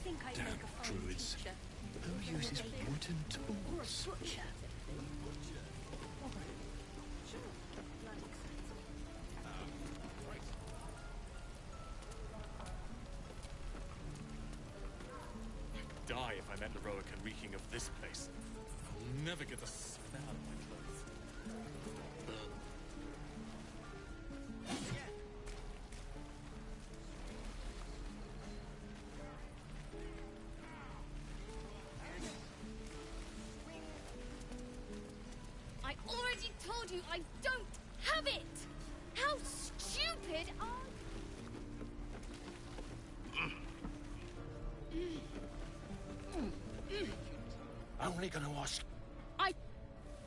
think I'd make a fine druids. teacher. Who uses wooden tools? Or a butcher. Die if I met Leroic and reeking of this place. I'll never get the smell out of my clothes. I already told you I don't have it! How stupid are Only gonna ask. I...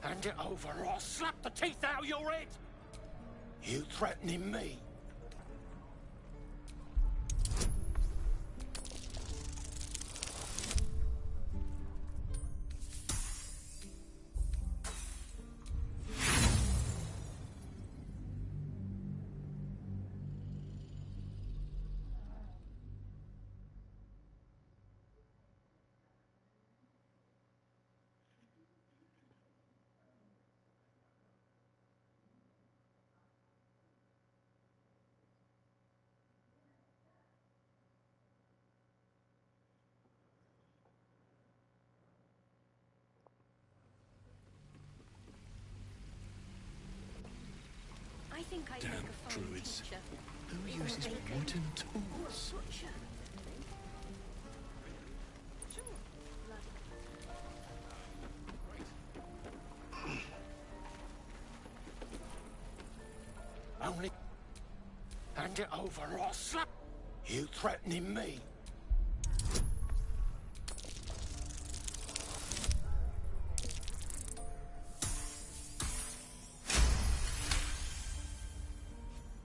Hand it over or I'll slap the teeth out of your head! You threatening me? I think I'd Damn make a fine druids. teacher. Who uses wooden tools? Only... Hand it over or I'll slap... You threatening me?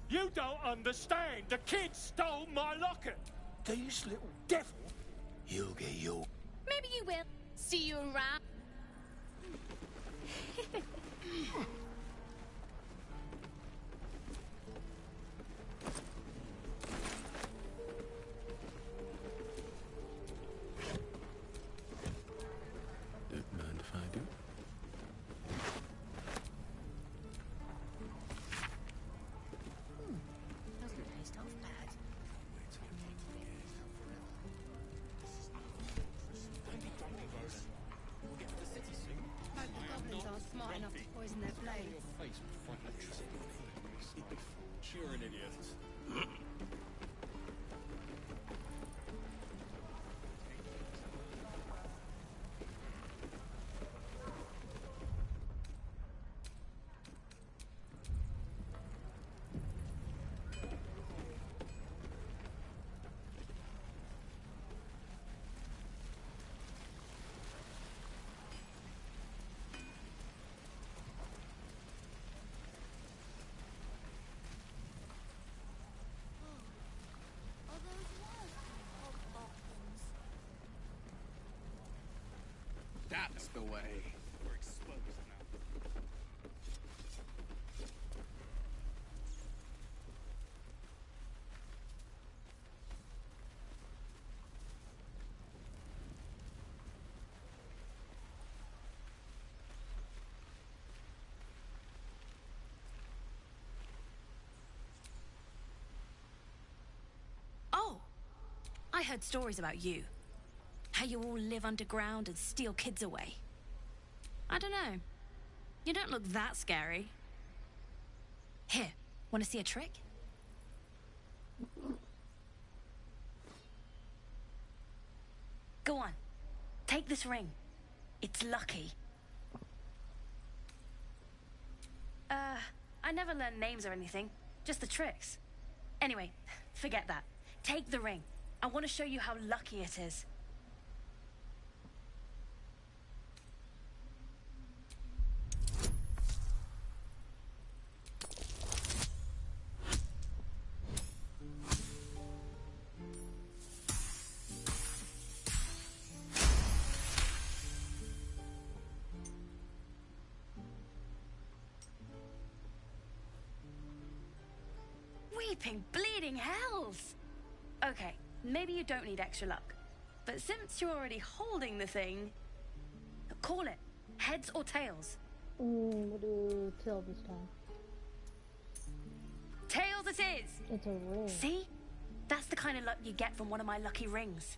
You don't understand. The kid stole my locket. These little devils. You'll get your... Maybe you will. See you around. Don't mind if I do. Doesn't taste half bad. The goblins aren't smart enough to poison their blades. You're an idiot. That's the way. We're exposed now. Oh, I heard stories about you. How you all live underground and steal kids away. I don't know. You don't look that scary. Here, want to see a trick? Go on, take this ring. It's lucky. I never learned names or anything, just the tricks. Anyway, forget that. Take the ring. I want to show you how lucky it is. Weeping, bleeding hells! Okay, maybe you don't need extra luck. But since you're already holding the thing, call it. Heads or tails? We'll do tail this time. Tails it is! It's a ring. See? That's the kind of luck you get from one of my lucky rings.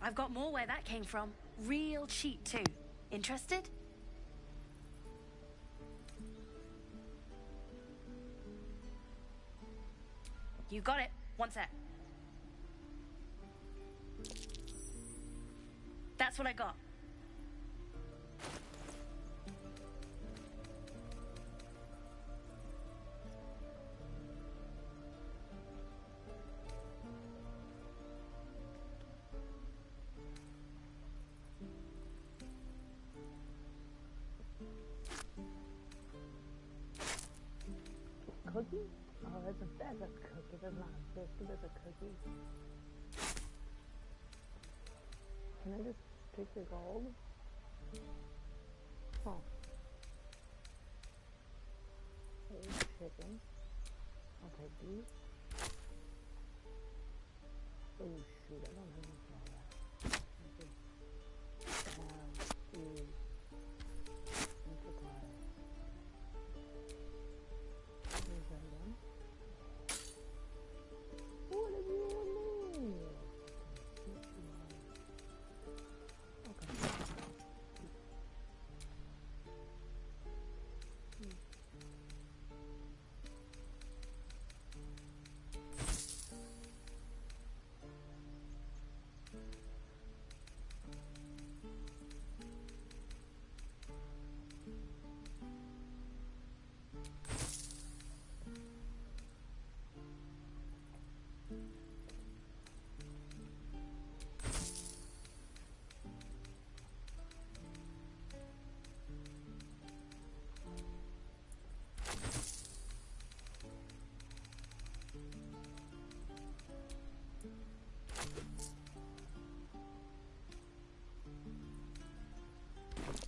I've got more where that came from. Real cheap, too. Interested? You got it. One sec. That's what I got. Cookie? Oh, that's a cookie. That's not a biscuit, that's a cookie. Can I just take your gold? Huh. Hey, chicken. I'll take these. Oh shoot, I don't have any for all that. I just have these. What do you mean? Okay.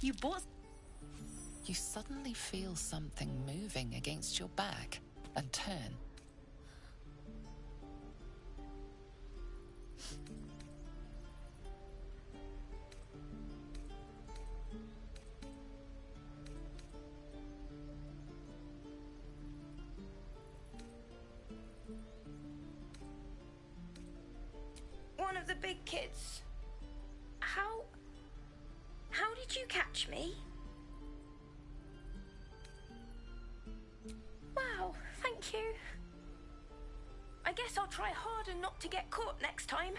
You bought... You suddenly feel something moving against your back and turn. One of the big kids. How did you catch me? Wow, thank you. I guess I'll try harder not to get caught next time.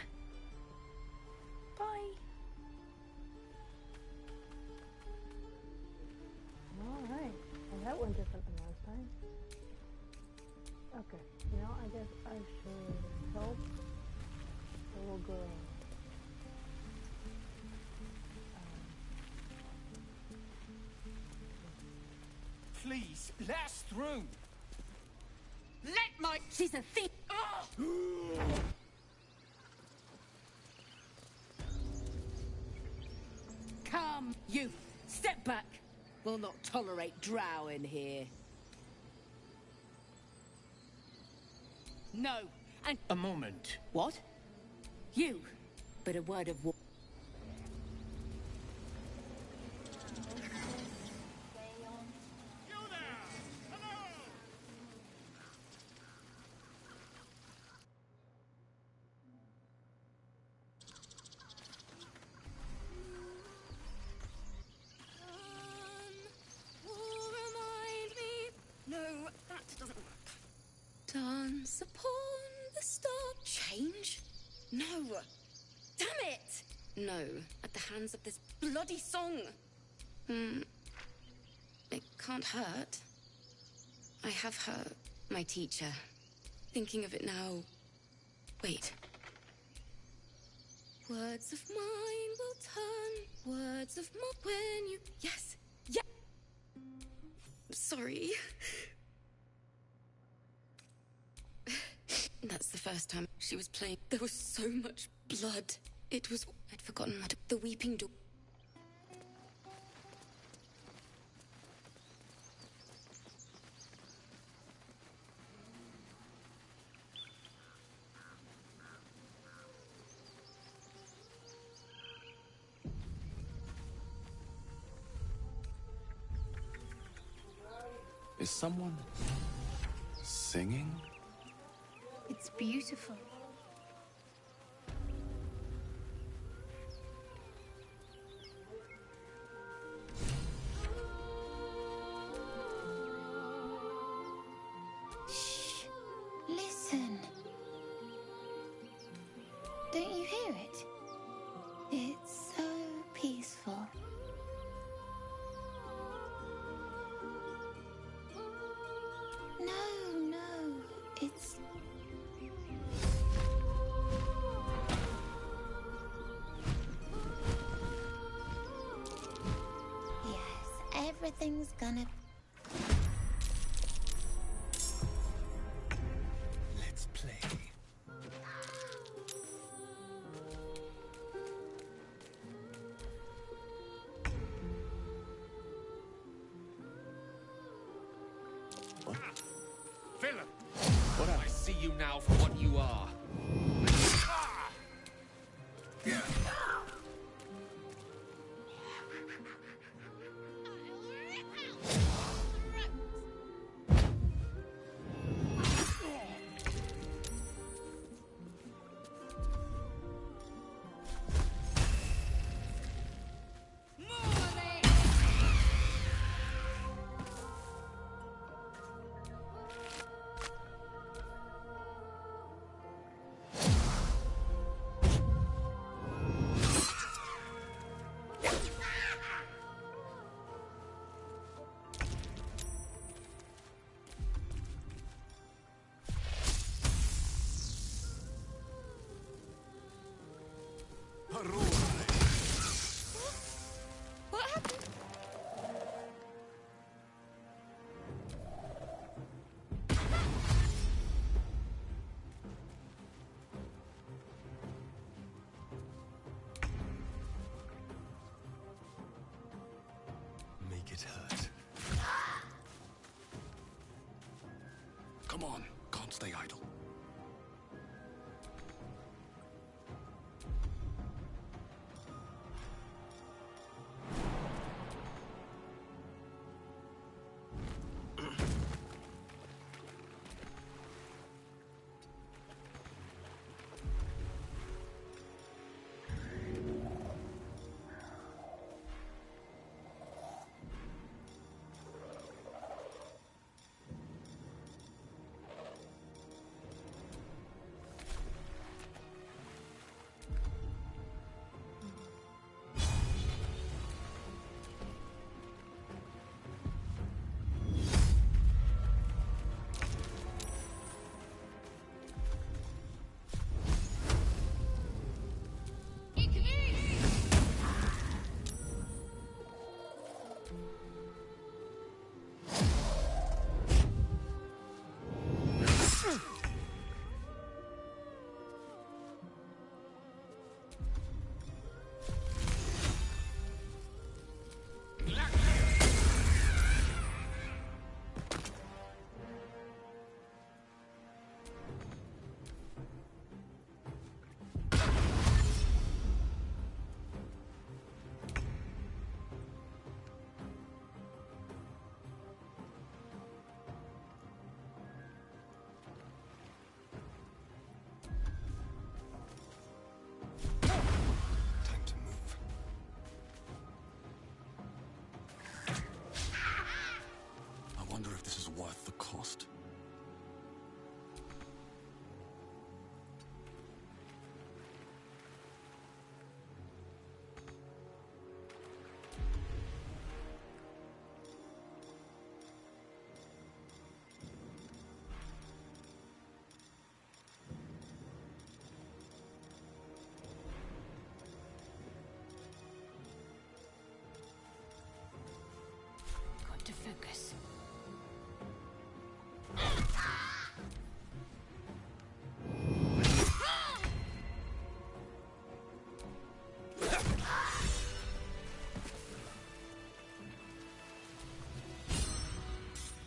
Bye. Alright. Well, that went different than last time. Okay. Now I guess I should help the little girl. Please, let us through. Let my... She's a thief! Come, you. Step back. We'll not tolerate drow in here. No, and... A moment. What? You. But a word of warning. Dance upon the star. Change? No. Damn it! No, at the hands of this bloody song. It can't hurt. I have her, my teacher. Thinking of it now. Wait. Words of mine will turn. Words of mine when you. Yes. Yeah. Sorry. That's the first time she was playing. There was so much blood. It was... I'd forgotten what... The Weeping Door... Is someone singing? It's beautiful. Shh. Listen. Don't you hear it? It's so peaceful. No, it's... Yes, everything's gonna... Let's play. Villain! I see you now for what you are. What happened? Make it hurt. Come on, can't stay idle. Time to move. I wonder if this is worth the cost. Got to focus.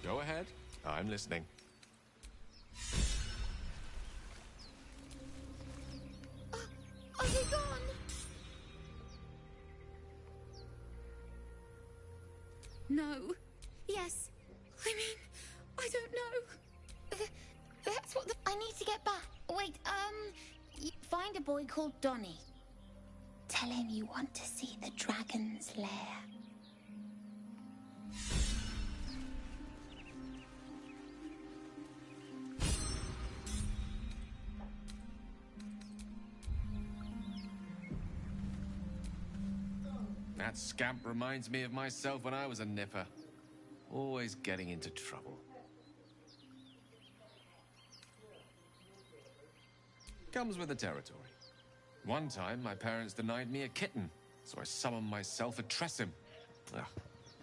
Go ahead. I'm listening. Are they gone? No. Yes. I mean, I don't know. That's what the... I need to get back. Wait, find a boy called Donnie. Tell him you want to see the dragon's lair. That scamp reminds me of myself when I was a nipper. Always getting into trouble. Comes with the territory. One time, my parents denied me a kitten, so I summoned myself a Tressim. Ugh,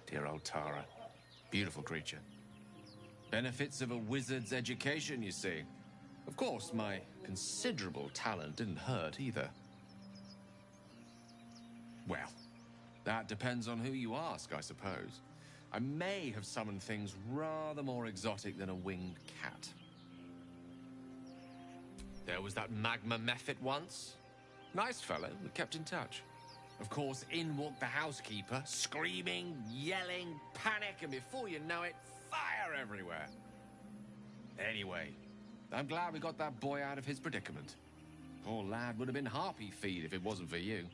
dear old Tara. Beautiful creature. Benefits of a wizard's education, you see. Of course, my considerable talent didn't hurt either. Well, that depends on who you ask, I suppose. I may have summoned things rather more exotic than a winged cat. There was that magma mephit once. Nice fellow, we kept in touch. Of course, in walked the housekeeper, screaming, yelling, panic, and before you know it, fire everywhere. Anyway, I'm glad we got that boy out of his predicament. Poor lad would have been harpy feed if it wasn't for you.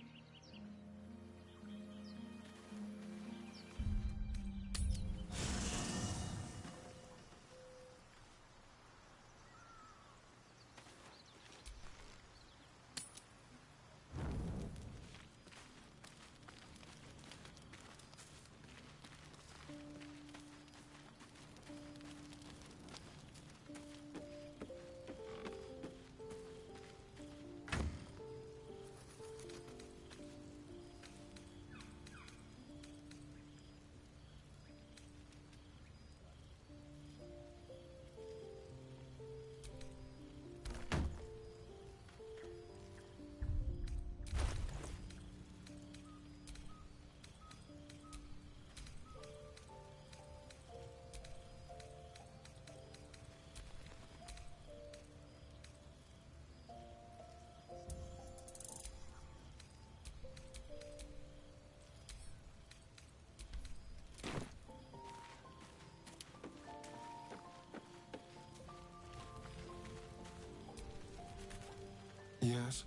Yes?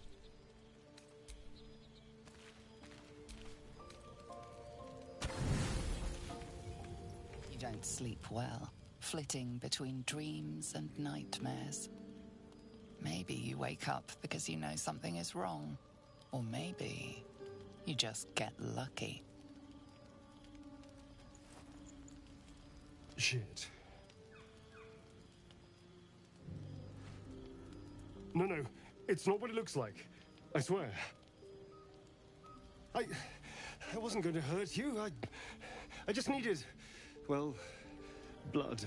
You don't sleep well, flitting between dreams and nightmares. Maybe you wake up because you know something is wrong. Or maybe you just get lucky. Shit. No, it's not what it looks like. I swear. I wasn't going to hurt you. I just needed, well, blood.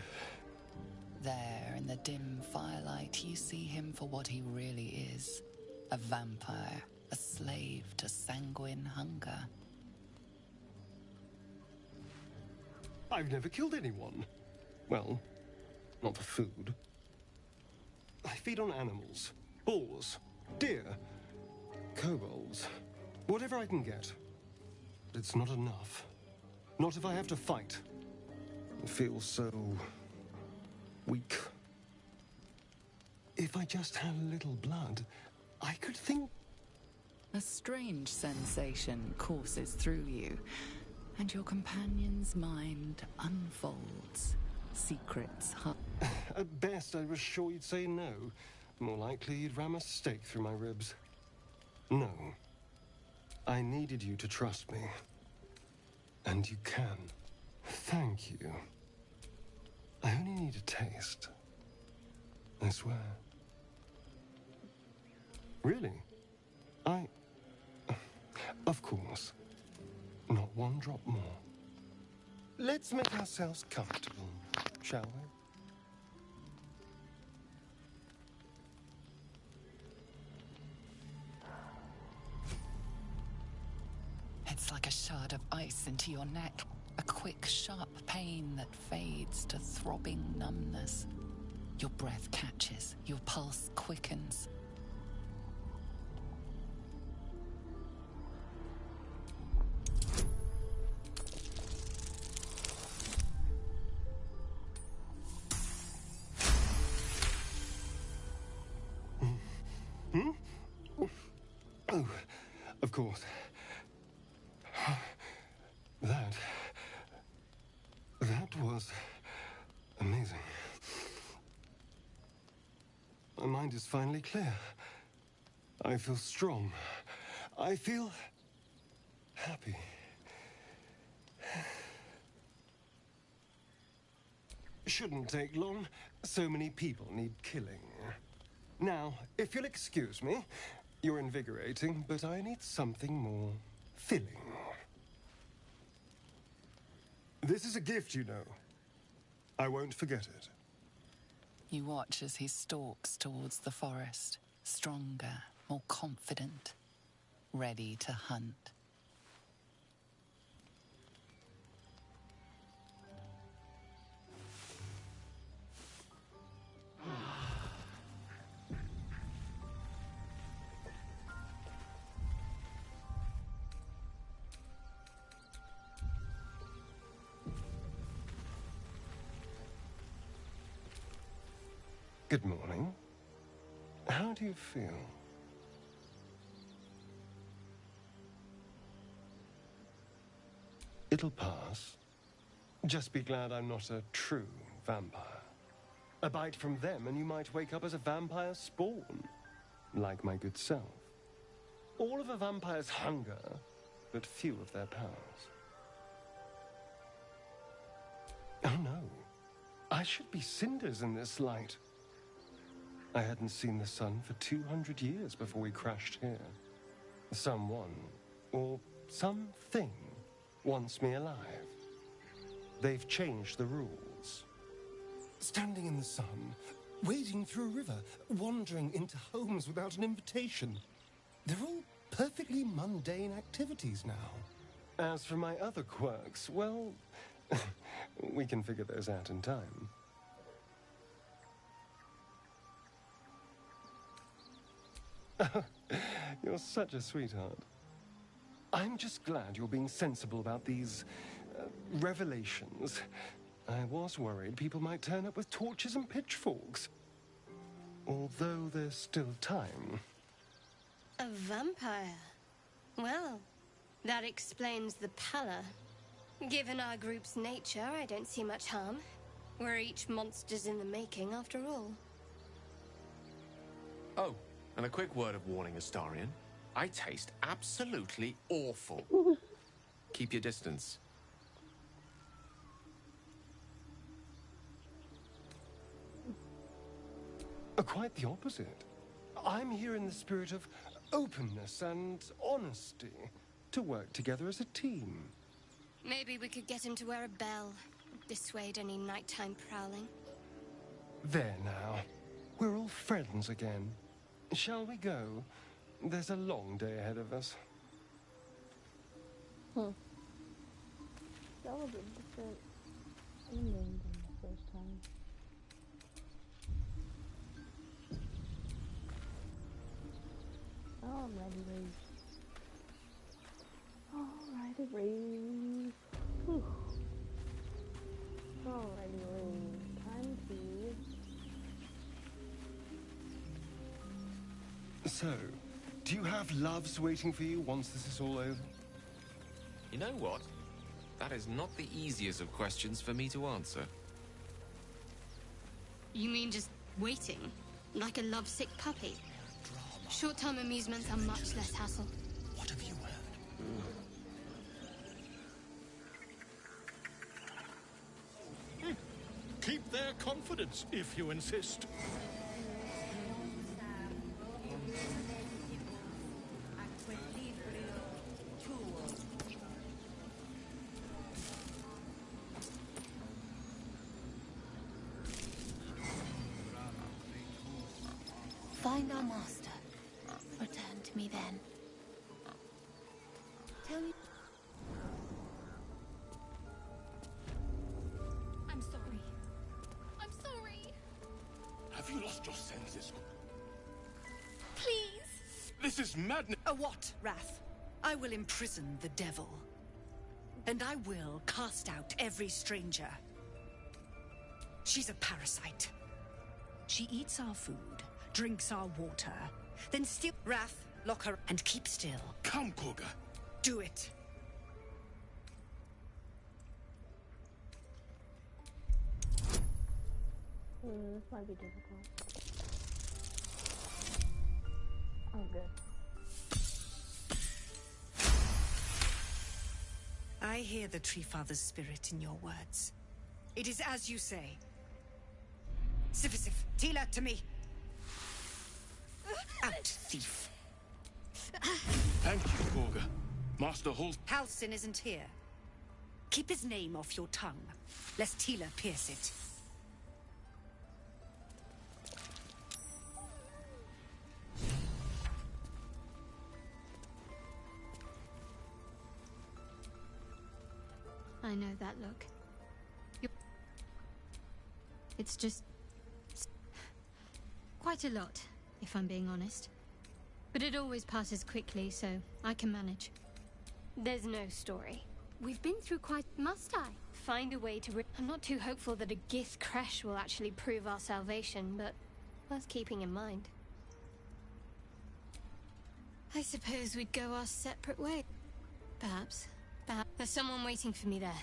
There, in the dim firelight, you see him for what he really is. A vampire, a slave to sanguine hunger. I've never killed anyone. Well, not for food. I feed on animals. Boars, deer, kobolds, whatever I can get. But it's not enough. Not if I have to fight. It feels so weak. If I just had a little blood, I could think... A strange sensation courses through you, and your companion's mind unfolds. Secrets At best, I was sure you'd say no. More likely, you'd ram a stake through my ribs. No. I needed you to trust me. And you can. Thank you. I only need a taste. I swear. Really? Of course. Not one drop more. Let's make ourselves comfortable, shall we? It's like a shard of ice into your neck. A quick, sharp pain that fades to throbbing numbness. Your breath catches, your pulse quickens. course. That was amazing. My mind is finally clear. I feel strong. I feel happy. Shouldn't take long. So many people need killing. Now, if you'll excuse me, you're invigorating, but I need something more filling. This is a gift, you know. I won't forget it. You watch as he stalks towards the forest, stronger, more confident, ready to hunt. Good morning. How do you feel? It'll pass. Just be glad I'm not a true vampire. A bite from them and you might wake up as a vampire spawn, like my good self. All of a vampire's hunger, but few of their powers. Oh no, I should be cinders in this light. I hadn't seen the sun for 200 years before we crashed here. Someone, or something, wants me alive. They've changed the rules. Standing in the sun, wading through a river, wandering into homes without an invitation. They're all perfectly mundane activities now. As for my other quirks, well, we can figure those out in time. You're such a sweetheart. I'm just glad you're being sensible about these revelations. I was worried people might turn up with torches and pitchforks. Although there's still time. A vampire? Well, that explains the pallor. Given our group's nature, I don't see much harm. We're each monsters in the making, after all. Oh, and a quick word of warning, Astarion. I taste absolutely awful. Keep your distance. Quite the opposite. I'm here in the spirit of openness and honesty, to work together as a team. Maybe we could get him to wear a bell. Dissuade any nighttime prowling. There now. We're all friends again. Shall we go? There's a long day ahead of us. That was a different ending than the first time. Alrighty, Reeve. Alrighty, Reeve. Whew. Alrighty, Reeve. Time to... So, do you have loves waiting for you once this is all over? You know what? That is not the easiest of questions for me to answer. You mean just waiting? Like a lovesick puppy? Short-term amusements are much less hassle. What have you heard? Keep their confidence, if you insist. Find our master. Return to me then. Tell me... I'm sorry. I'm sorry. Have you lost your senses? Please. This is madness. A what, Wrath? I will imprison the devil. And I will cast out every stranger. She's a parasite. She eats our food, drinks our water, then still... Wrath, Lock her and keep still. Come, Korga. Do it. This might be difficult. Oh, good. I hear the Tree Father's spirit in your words. It is as you say. Sifisif, Tila, to me. Out, thief. Thank you, Korga. Master Hall. Halsin isn't here. Keep his name off your tongue, lest Tila pierce it. I know that look. It's just... quite a lot, if I'm being honest. But it always passes quickly, so I can manage. There's no story. We've been through quite... Must I? Find a way to... I'm not too hopeful that a Gith crash will actually prove our salvation, but worth keeping in mind. I suppose we'd go our separate ways. Perhaps. There's someone waiting for me there.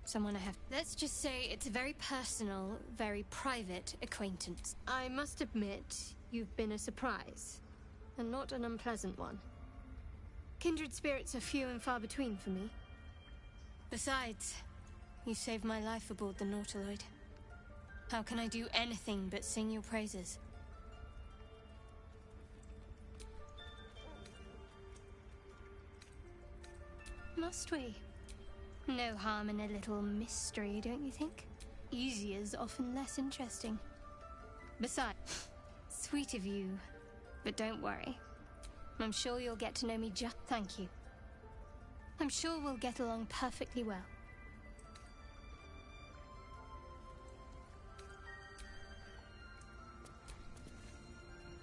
Someone I have... Let's just say it's a very personal, very private acquaintance. I must admit, you've been a surprise. And not an unpleasant one. Kindred spirits are few and far between for me. Besides, you saved my life aboard the Nautiloid. How can I do anything but sing your praises? Must we? No harm in a little mystery, don't you think? Easier's often less interesting. Besides, sweet of you, but don't worry. I'm sure you'll get to know me just... Thank you. I'm sure we'll get along perfectly well.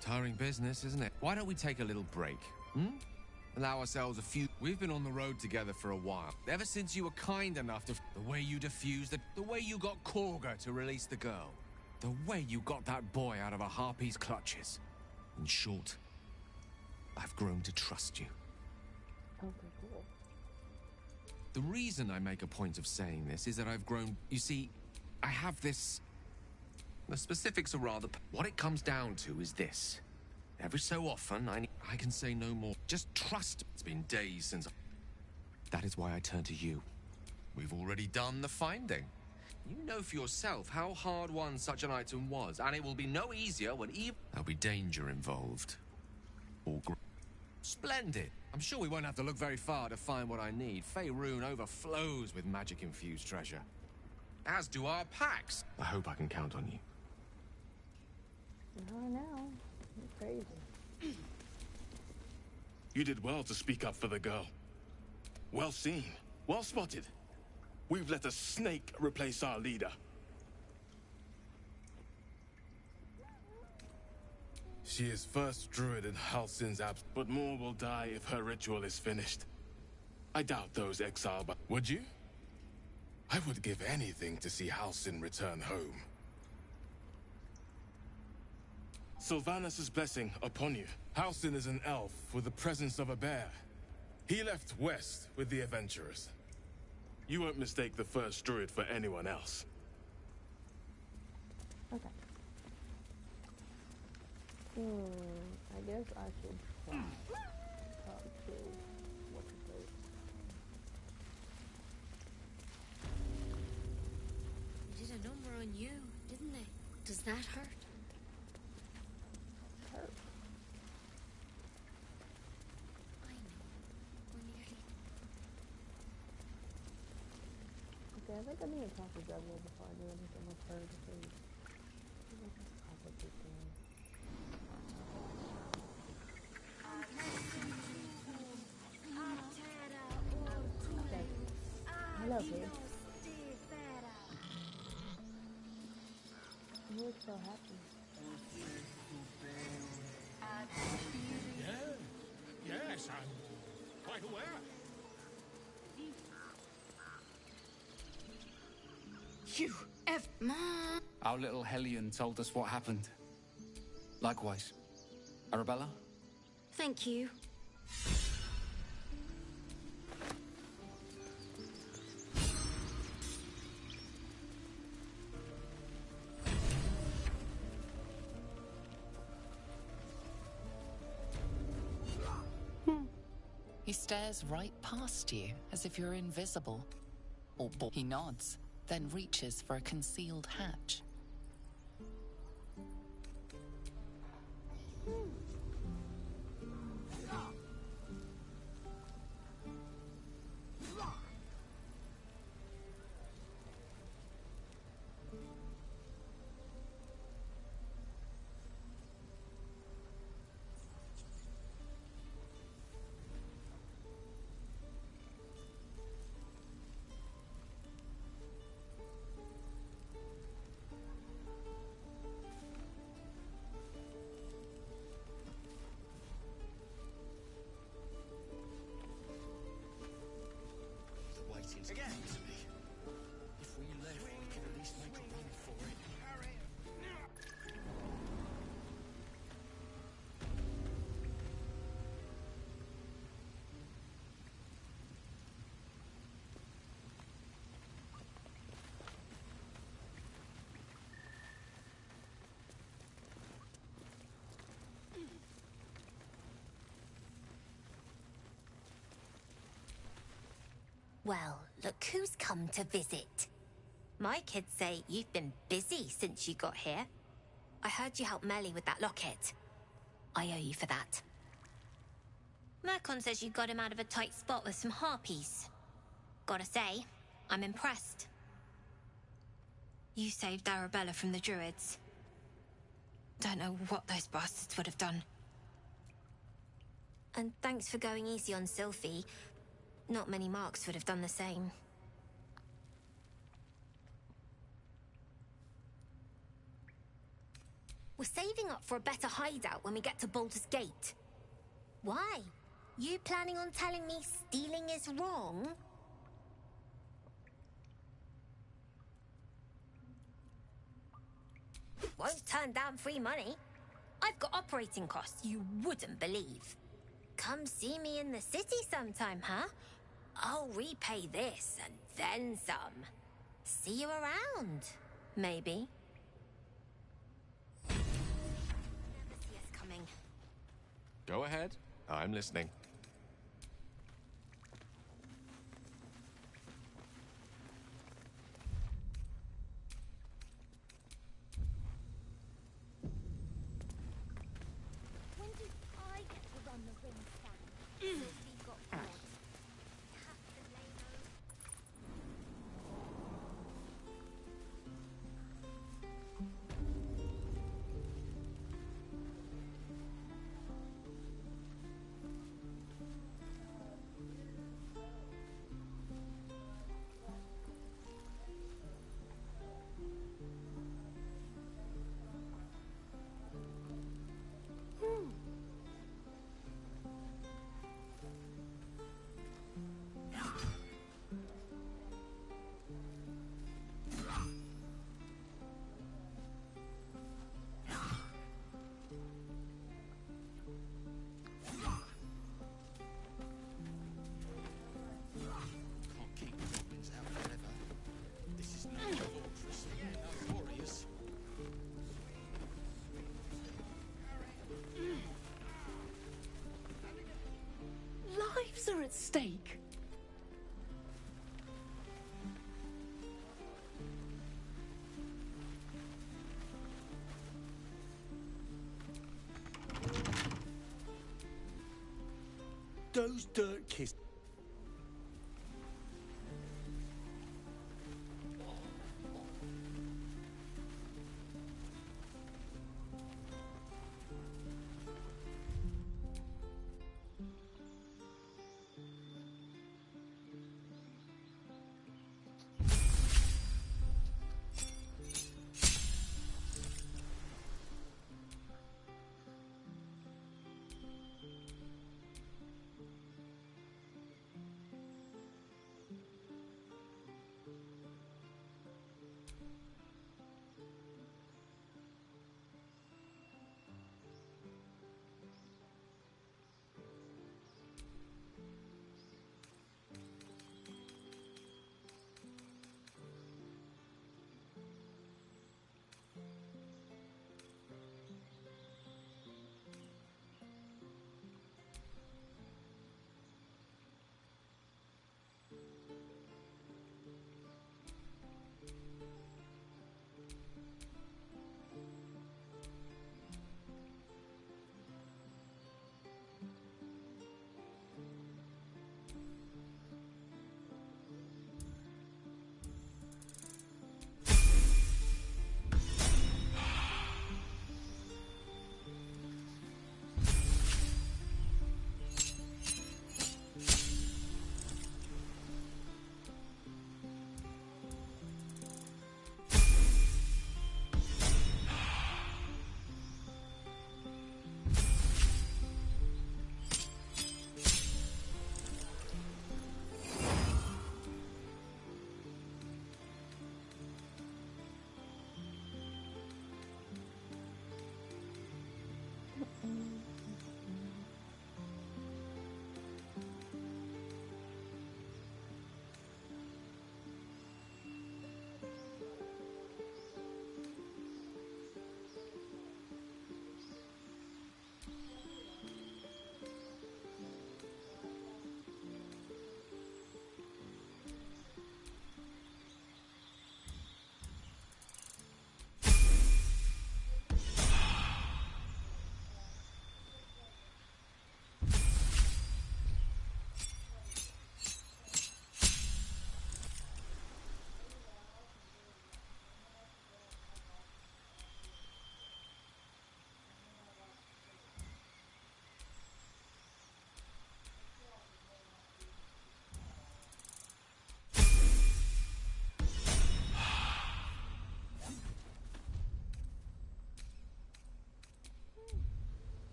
Tiring business, isn't it? Why don't we take a little break, Allow ourselves a few... We've been on the road together for a while. Ever since you were kind enough to... The way you diffused the way you got Korga to release the girl. The way you got that boy out of a harpy's clutches. In short, I've grown to trust you. Okay, cool. The reason I make a point of saying this is that I've grown... You see, I have this... The specifics are rather... What it comes down to is this. Every so often, I can say no more. Just trust. It's been days since... That is why I turn to you. We've already done the finding. You know for yourself how hard won such an item was, and it will be no easier when there'll be danger involved. Splendid. I'm sure we won't have to look very far to find what I need. Faerun overflows with magic-infused treasure. As do our packs. I hope I can count on you. I know. You're crazy. You did well to speak up for the girl. Well seen. Well spotted. We've let a snake replace our leader. She is first druid in Halsin's absence, but more will die if her ritual is finished. I doubt those exiled, but would you? I would give anything to see Halsin return home. Sylvanus' blessing upon you. Halsin is an elf with the presence of a bear. He left west with the adventurers. You won't mistake the first druid for anyone else. Okay. I guess I should try talk to what's his face. They did a number on you, didn't they? Does that hurt? Hurt. I know. We're nearly... Okay, I think I need to talk to Devil before I do anything with her because I think that's a complicated thing. Okay. Hello, babe. You look so happy. Yes, I'm quite aware. You Mom! Our little Hellion told us what happened. Likewise. Arabella? Thank you. He stares right past you, as if you're invisible. Or he nods, then reaches for a concealed hatch. Waiting's getting to me. If we left, we could at least make a run for it. Well, look who's come to visit. My kids say you've been busy since you got here. I heard you helped Melly with that locket. I owe you for that. Mercon says you got him out of a tight spot with some harpies. Gotta say, I'm impressed. You saved Arabella from the druids. Don't know what those bastards would have done. And thanks for going easy on Sylphie. Not many marks would have done the same. We're saving up for a better hideout when we get to Baldur's Gate. Why? You planning on telling me stealing is wrong? Won't turn down free money. I've got operating costs you wouldn't believe. Come see me in the city sometime, huh? I'll repay this and then some. See you around, maybe. Never see us coming. Go ahead. I'm listening. When did I get to run the ring stand? Sylvie got bored. Captain Leno. Can't keep the goblins out forever. This is not a fortress. No warriors. Lives are at stake. Those dirt kids.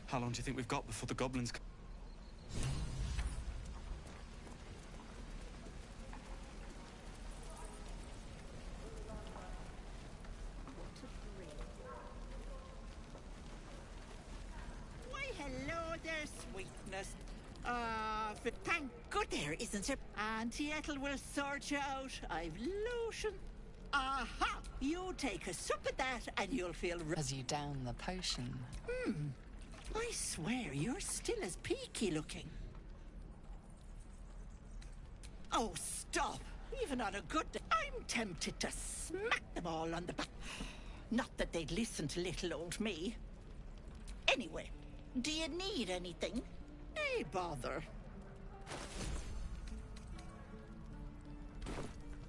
How long do you think we've got before the goblins come? Why, hello there, sweetness. Thank good there isn't it? Auntie Ethel will sort you out. I've lotion. Aha! You take a sup of that and you'll feel... As you down the potion. I swear, you're still as peaky looking. Oh, stop! Even on a good day, I'm tempted to smack them all on the back. Not that they'd listen to little old me. Anyway, do you need anything? Hey, bother.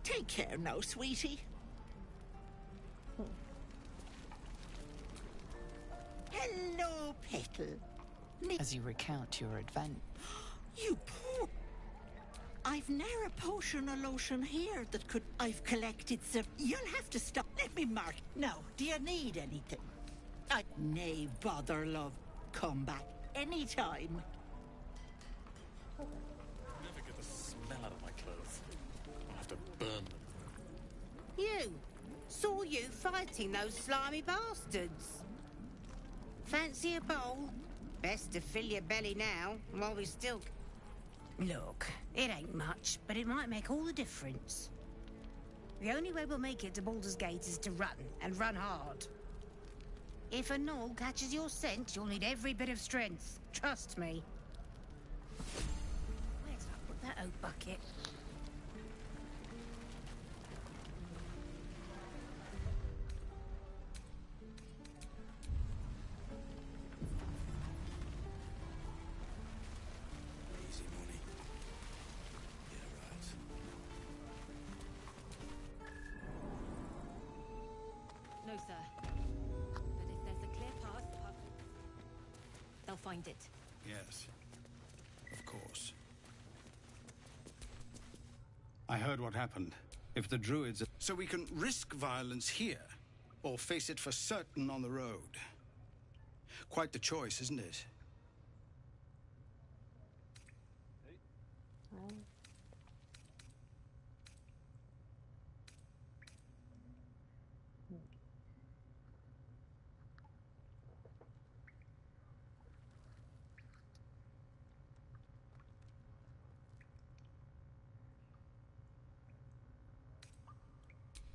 Take care now, sweetie. Hello, Petal. As you recount your advent. You poor... I've ne'er a potion or lotion here that could... I've collected some... You'll have to stop. Let me mark. Now, do you need anything? Nay, bother, love. Come back anytime. Never get the smell out of my clothes. I'll have to burn them. You! Saw you fighting those slimy bastards. Fancy a bowl? Best to fill your belly now, while we still... Look, it ain't much, but it might make all the difference. The only way we'll make it to Baldur's Gate is to run, and run hard. If a gnoll catches your scent, you'll need every bit of strength. Trust me. Where did I put that oak bucket? Easy money. Yeah, right. No, sir. But if there's a clear path, they'll find it. Yes, of course. I heard what happened. If the druids... So we can risk violence here, or face it for certain on the road. Quite the choice, isn't it?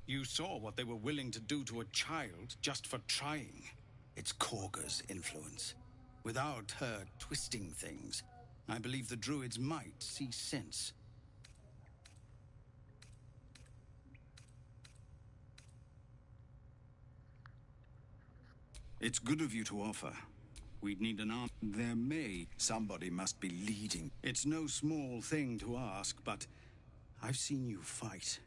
You saw what they were willing to do to a child just for trying. It's Korga's influence. Without her twisting things, I believe the druids might see sense. It's good of you to offer. We'd need an arm. Somebody must be leading. It's no small thing to ask, but I've seen you fight.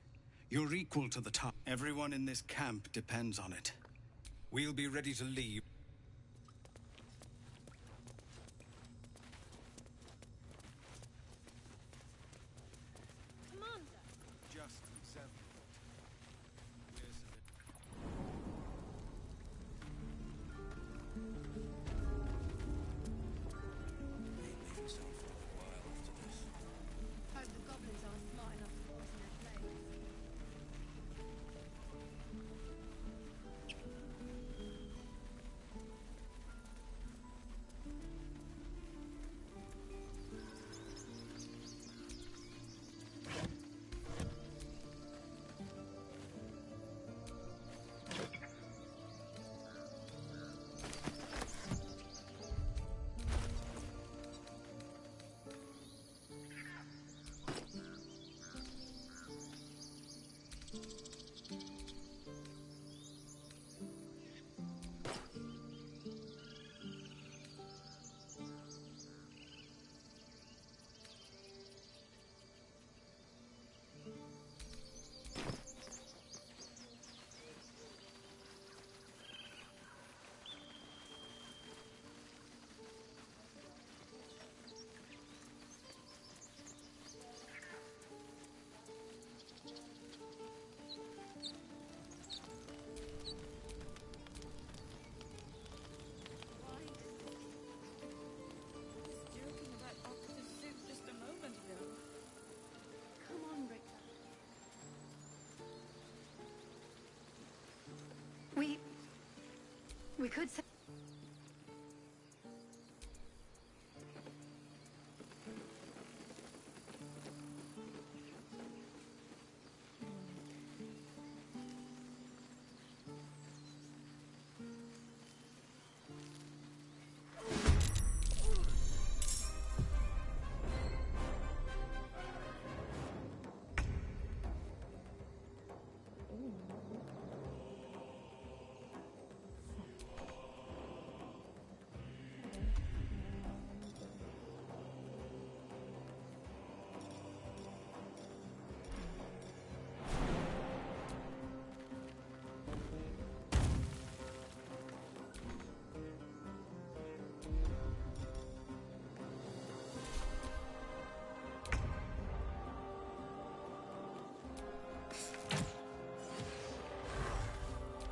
You're equal to the top. Everyone in this camp depends on it. We'll be ready to leave. Commander! Just several. Hope the goblins aren't smart enough to poison their flames. We could say...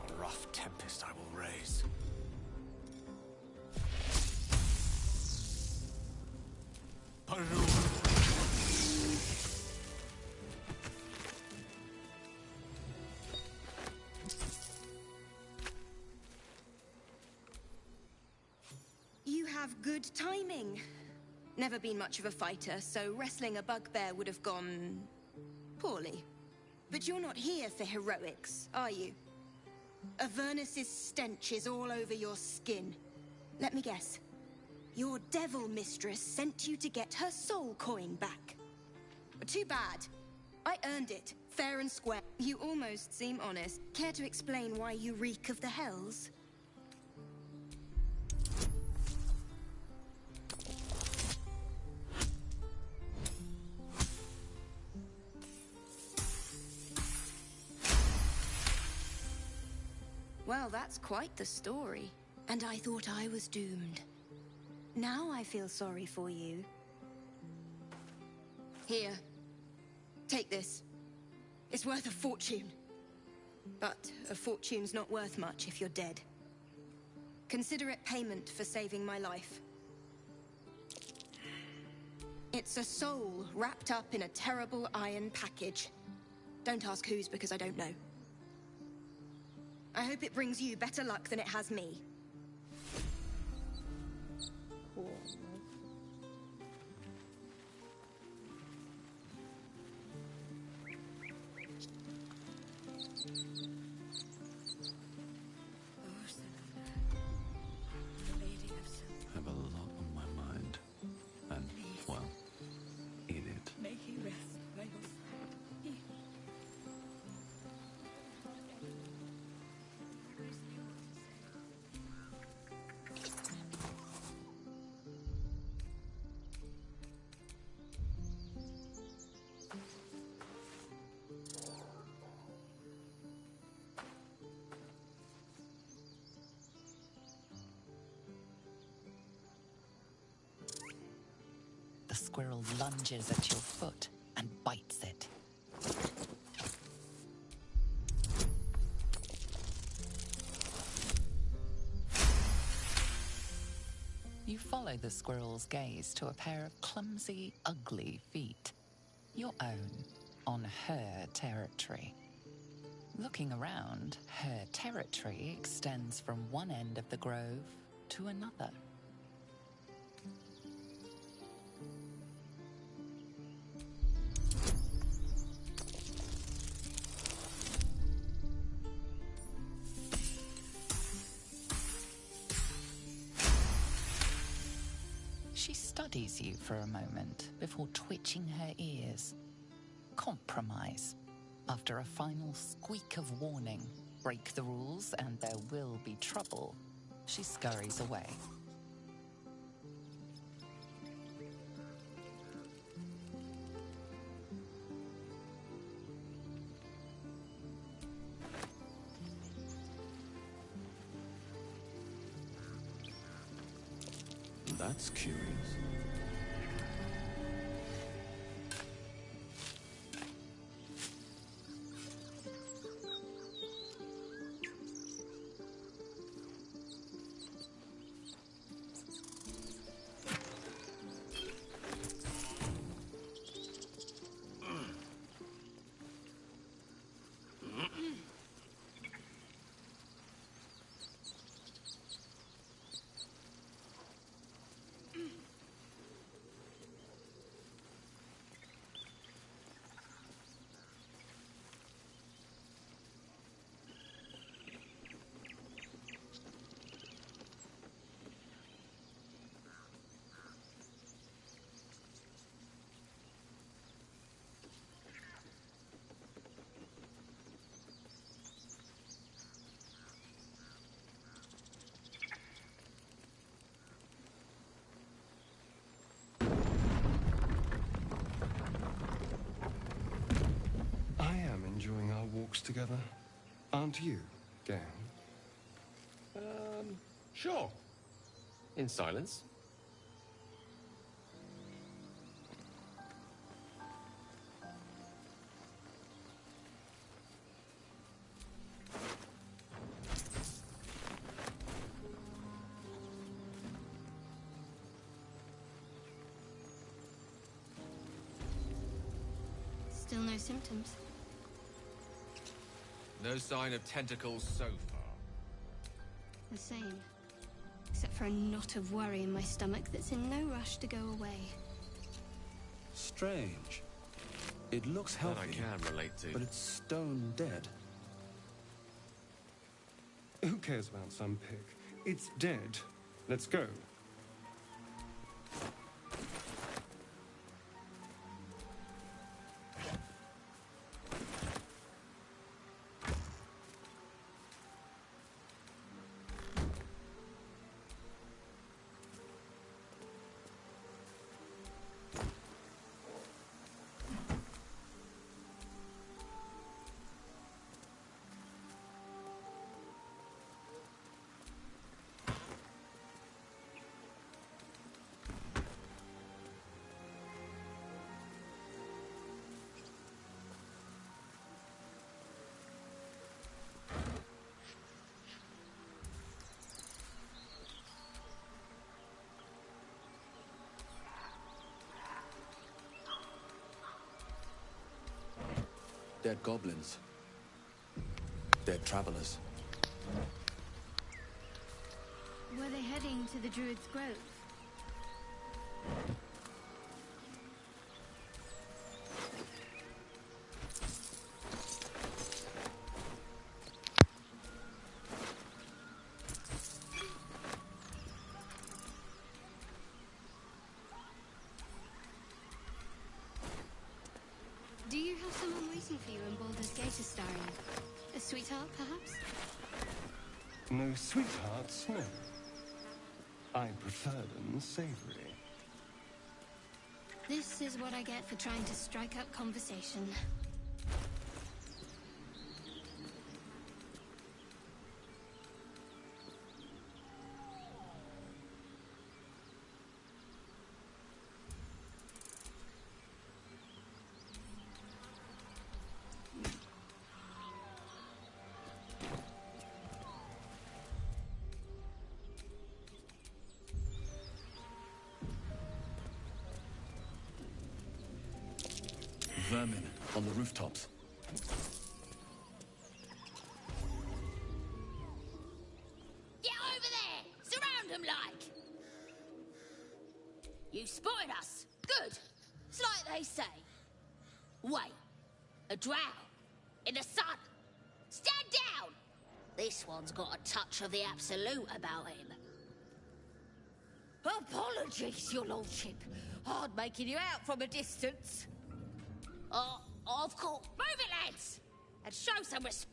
A rough tempest I will raise. You have good timing. Never been much of a fighter, so wrestling a bugbear would have gone... poorly. But you're not here for heroics, are you? Avernus's stench is all over your skin. Let me guess. Your devil mistress sent you to get her soul coin back. Too bad. I earned it, fair and square. You almost seem honest. Care to explain why you reek of the hells? Well, that's quite the story. And I thought I was doomed. Now I feel sorry for you. Here. Take this. It's worth a fortune. But a fortune's not worth much if you're dead. Consider it payment for saving my life. It's a soul wrapped up in a terrible iron package. Don't ask whose, because I don't know. I hope it brings you better luck than it has me. Cool. I have a lot on my mind. And, well, eat it. May he rest by your side. The squirrel lunges at your foot and bites it. You follow the squirrel's gaze to a pair of clumsy, ugly feet. Your own, on her territory. Looking around, her territory extends from one end of the grove to another. She studies you for a moment before twitching her ears. Compromise. After a final squeak of warning, break the rules and there will be trouble, she scurries away. That's curious. together? Aren't you, game? Sure. In silence. Still no symptoms. No sign of tentacles so far. The same. Except for a knot of worry in my stomach that's in no rush to go away. Strange. It looks That healthy. I can relate to. But it's stone dead. Who cares about some pig? It's dead. Let's go. Dead goblins. Dead travelers. Were they heading to the Druid's Grove? Do you have someone waiting for you in Baldur's Gate, Astarion? A sweetheart, perhaps? No sweethearts, no. I prefer them savory. This is what I get for trying to strike up conversation. Vermin on the rooftops. Get over there! Surround them like! You spotted us. Good. It's like they say. Wait. A drow. In the sun. Stand down! This one's got a touch of the absolute about him. Apologies, your lordship. Hard making you out from a distance. Of course. Move it, lads! And show some respect.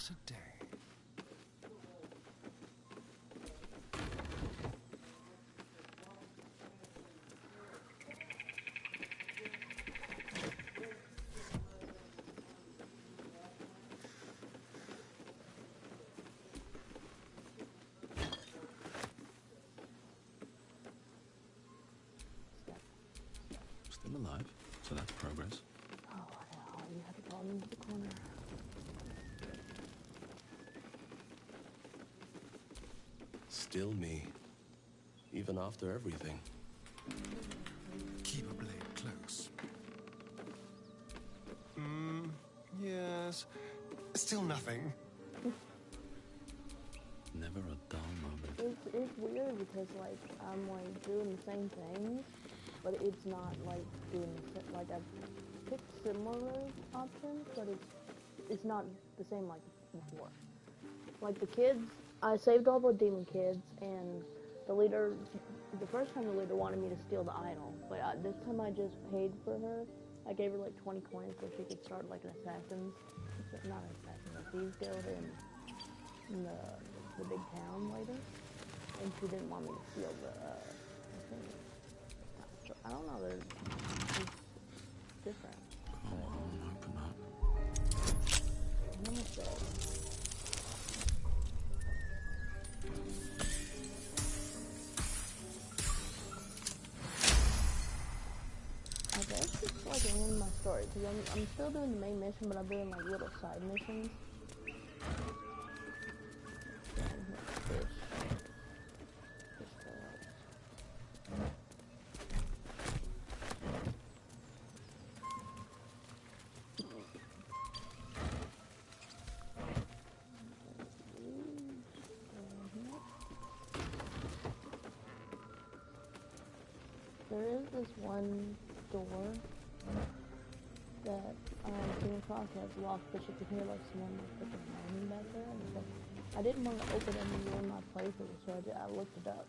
What a day. Still alive, so that's progress. Oh, hell, you had to call me into the corner. Still me. Even after everything. Keep a blade close. Yes. Still nothing. Never a dull moment. It's weird because, like, I'm, like, doing the same things, but it's not, like, doing the same, like, I've picked similar options, but it's not the same like before. Like, the kids, I saved all the demon kids, and the leader, the first time the leader wanted me to steal the idol, but this time I just paid for her. I gave her, like, 20 coins so she could start, like, an assassin's, not an assassin, a thieves guild in the big town later, and she didn't want me to steal the thing. So, I don't know, it's different. Come on, open up. I'm gonna say. I guess it's like the end of my story, because I'm still doing the main mission, but I'm doing like little side missions. There is this one door that I came across that's locked, but you can hear like someone like freaking moaning back there. And so I didn't want to open it and ruin my playthrough, so I looked it up,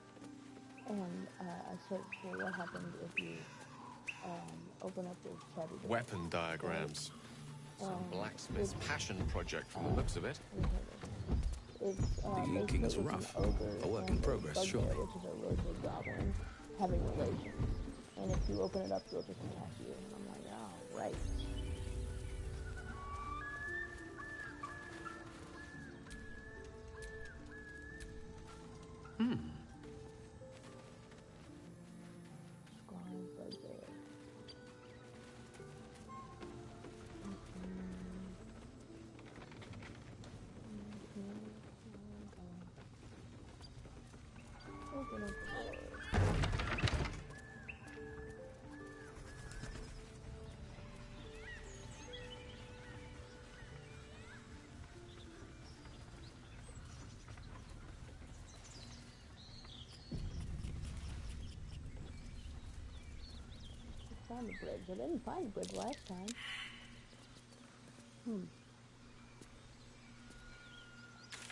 and I searched for what happens if you open up this chatty door. Weapon diagrams. Some blacksmith's passion project from the looks of it. It's The king is rough. A work in progress, surely. Which is a really big goblin having relations. And if you open it up, they'll just attack you. And I'm like, oh, right. Scribe bugbear. Open up the door. Found the bridge. I didn't find the bridge last time.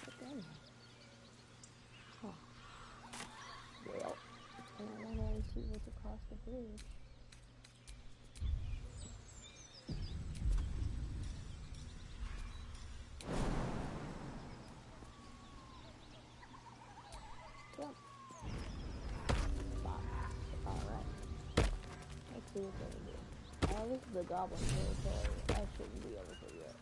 Okay. Huh. Well, I don't want to see what's across the bridge. Yep. Box. Alright. Let's see what's over here. This is the goblin territory. I shouldn't be over here yet.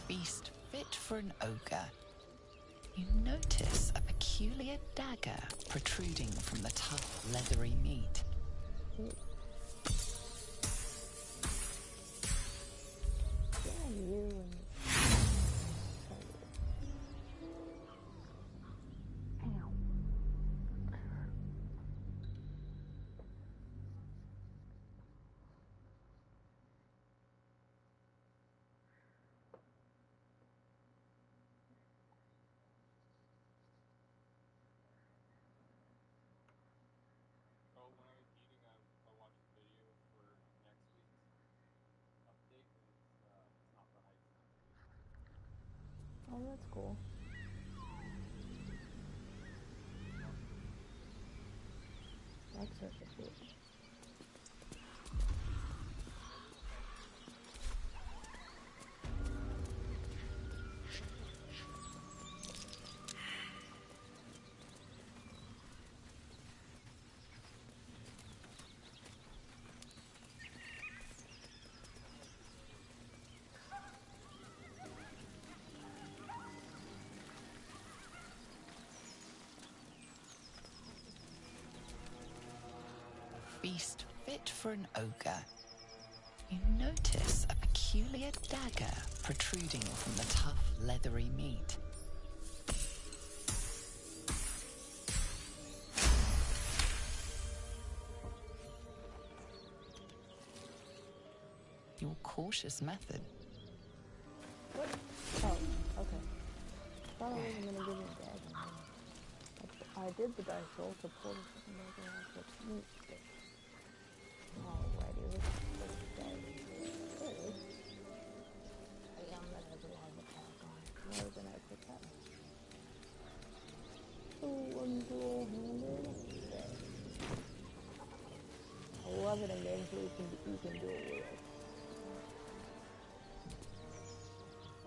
Feast fit for an ogre. You notice a peculiar dagger protruding from the tough, leathery meat. you and oh, that's cool. That's such a bitch. Feast fit for an ogre. You notice a peculiar dagger protruding from the tough, leathery meat. Your cautious method. What? Oh, okay. Thought I wasn't gonna give you a dagger. I did the dice roll to pull something like that. Neat. Alrighty, let's say. There it is. Damn, that has a lot of attack on it. Where can I put that? One dual-handed. Okay. I love it in games where you can do it with it.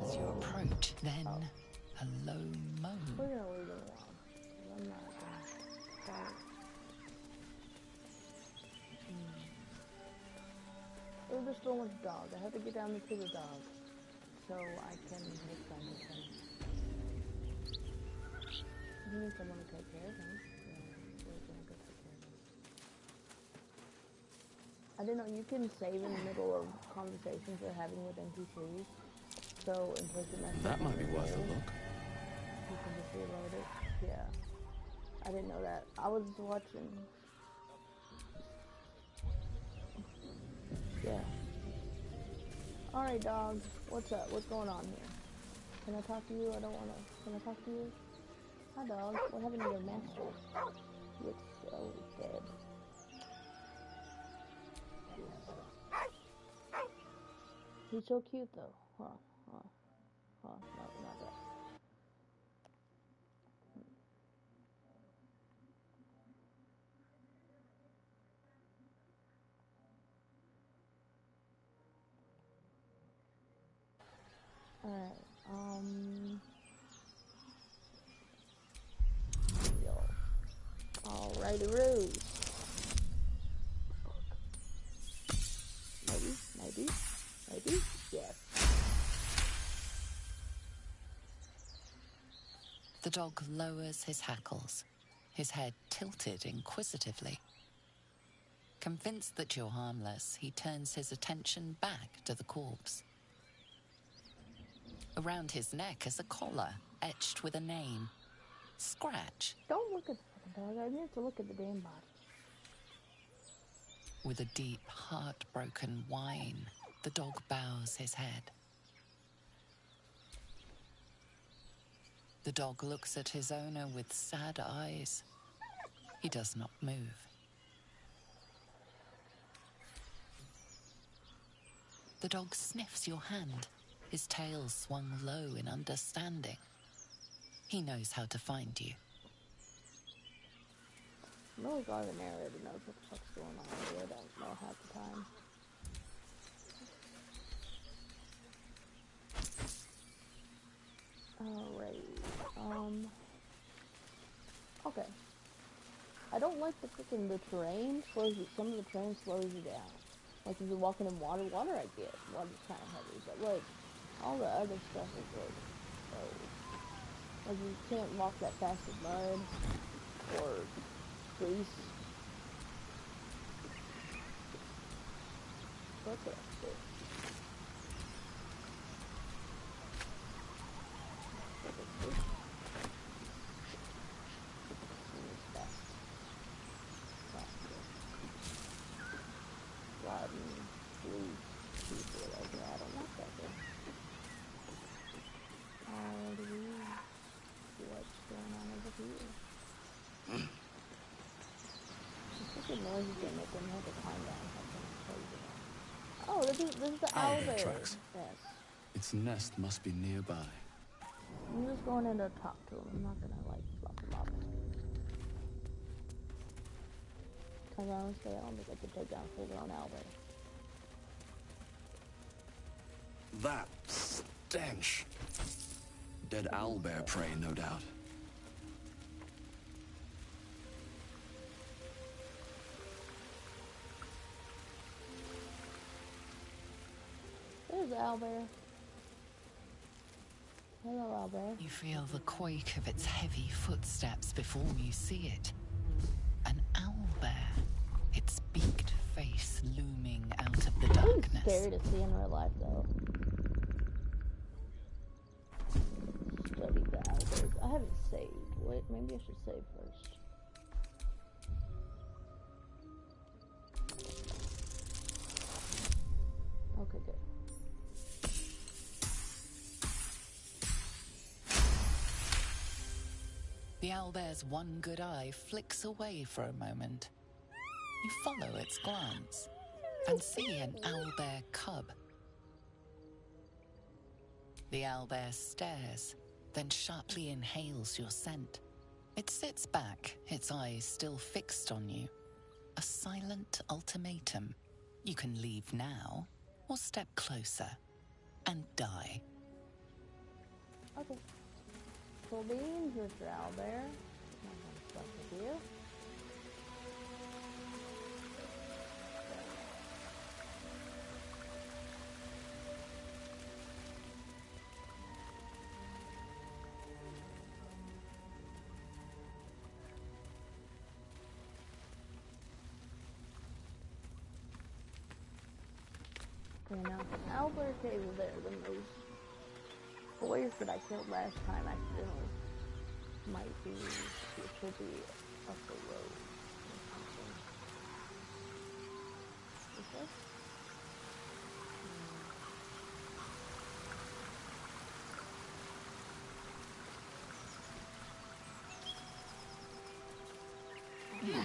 As you approach, then a low moan. We're gonna leave it alone. I'm not gonna start. Oh, there's so much dog. I have to get down to the dog so I can make friends with him. He needs someone to take care of him. Yeah, we're gonna go take care of him. I didn't know you can save in the middle of conversations you're having with NPCs. So in case you mess up, That might be worth a look. you can just reload it. Yeah. I didn't know that. I was watching. Yeah. Alright, dog. What's up? What's going on here? Can I talk to you? I don't wanna. Can I talk to you? Hi, dog. What happened to your master? He looks so dead. He's so cute, though. Huh. No, not that. Alright, yo. Alrighty, Rose. Maybe, yes. The dog lowers his hackles, his head tilted inquisitively. Convinced that you're harmless, he turns his attention back to the corpse. Around his neck is a collar, etched with a name. Scratch. Don't look at the fucking dog. I need to look at the damn body. With a deep, heartbroken whine, the dog bows his head. The dog looks at his owner with sad eyes. He does not move. The dog sniffs your hand, his tail swung low in understanding. He knows how to find you. I'm really glad the narrator knows what the fuck's going on here. I don't know half the time. Alright, okay. I don't like the terrain slows you, some of the terrain slows you down. Like if you're walking in water I get. Water's kind of heavy, but like, all the other stuff is like, oh. Like you can't walk that fast in mud, or grease. What's up, shit? the noises they make when you have to climb down something crazy. Oh, this is the Owlbear owlbear. tracks. Yes. Its nest must be nearby. I'm just going in to talk to him. I'm not gonna like fluff him up. Cause honestly, I don't think I could take down a full-grown owlbear. That stench. Dead owlbear prey, no doubt. There's the owlbear. Hello, owlbear. You feel the quake of its heavy footsteps before you see it. An owlbear, its beaked face looming out of the darkness. It's scary to see in real life, though. Study the owlbears. I haven't saved. Wait, maybe I should save first. Okay, good. The owlbear's one good eye flicks away for a moment. You follow its glance and see an owlbear cub. The owlbear stares, then sharply inhales your scent. It sits back, its eyes still fixed on you. A silent ultimatum. You can leave now, or step closer and die. Okay. Cool beans, Mr. Owlbear. Not gonna fuck with you. Okay, now if Owlbear cave is there, then those boys that I killed last time accidentally might be, it should be up the road or something. Is this? Yeah.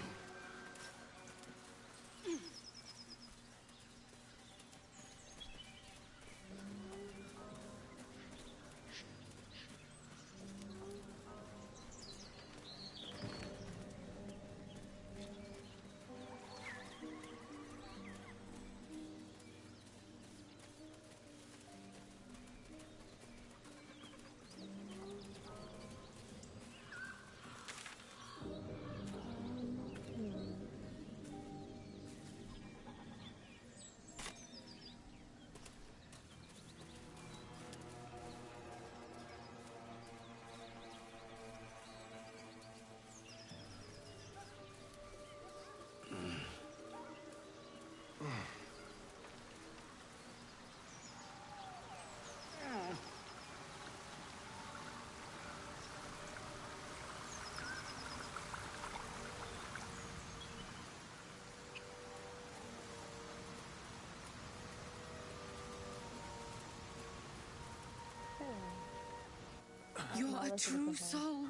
You're a true soul.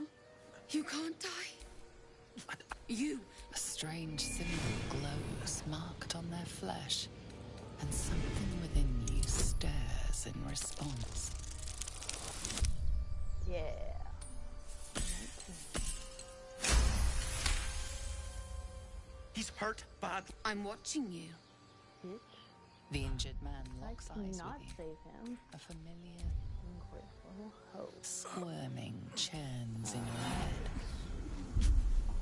You can't die. You. A strange symbol glows, marked on their flesh, and something within you stirs in response. Yeah. He's hurt bad. I'm watching you. Bitch. The injured man locks eyes Not with you. save him. A familiar, Ungrateful hoe. squirming churns in your head.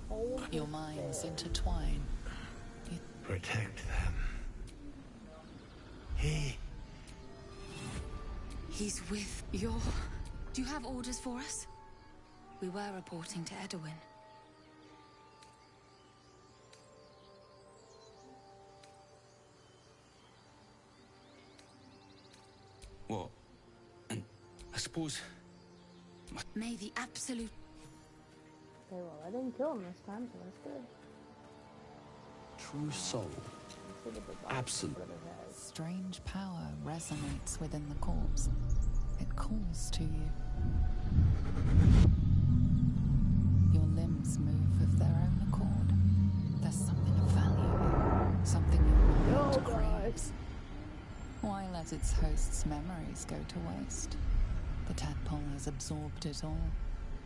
Hold Your his minds bed. intertwine. Protect them. He's with your... Do you have orders for us? We were reporting to Edwin. What? And I suppose... May the absolute... Okay, well, I didn't kill him this time, so that's good. True soul. Let's see what the Absolute. brother has. Strange power resonates within the corpse. It calls to you. Your limbs move of their own accord. There's something of value Why let its host's memories go to waste? The tadpole has absorbed it all.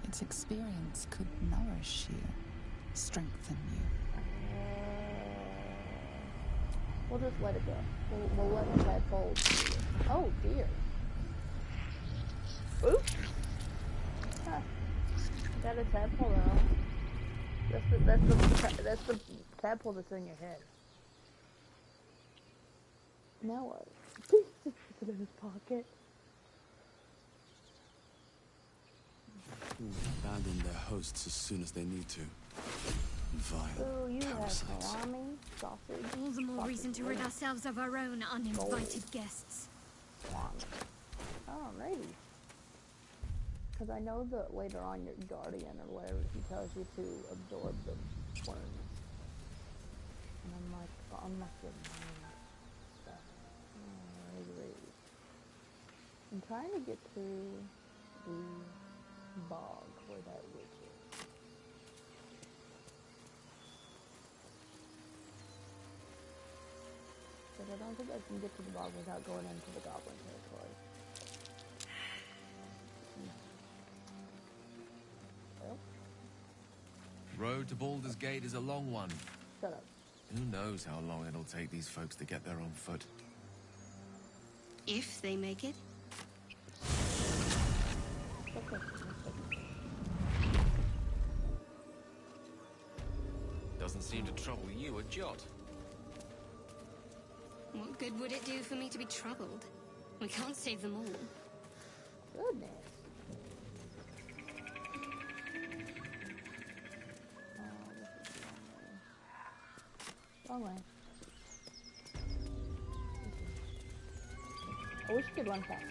Its experience could nourish you, strengthen you. We'll just let it go. We'll let the tadpole. Oh dear. Oops. Huh. Got a tadpole now. That's the tadpole that's in your head. Now what? Just put it in his pocket. Abandon their hosts as soon as they need to. Vile Oh, you parasites. have salami, sausage. All the more reason to rid ourselves of our own uninvited guests. Alrighty. Because I know that later on your guardian or whatever, he tells you to absorb the worms. And I'm like your mind stuff. Alrighty. I'm trying to get to the bog where that witch is. But I don't think I can get to the bog without going into the goblin territory. Well, Road to Baldur's Gate is a long one. shut up. Who knows how long it'll take these folks to get there on foot. If they make it. Doesn't seem to trouble you a jot. What good would it do for me to be troubled? We can't save them all. Goodness. Wrong way. I wish you could run faster.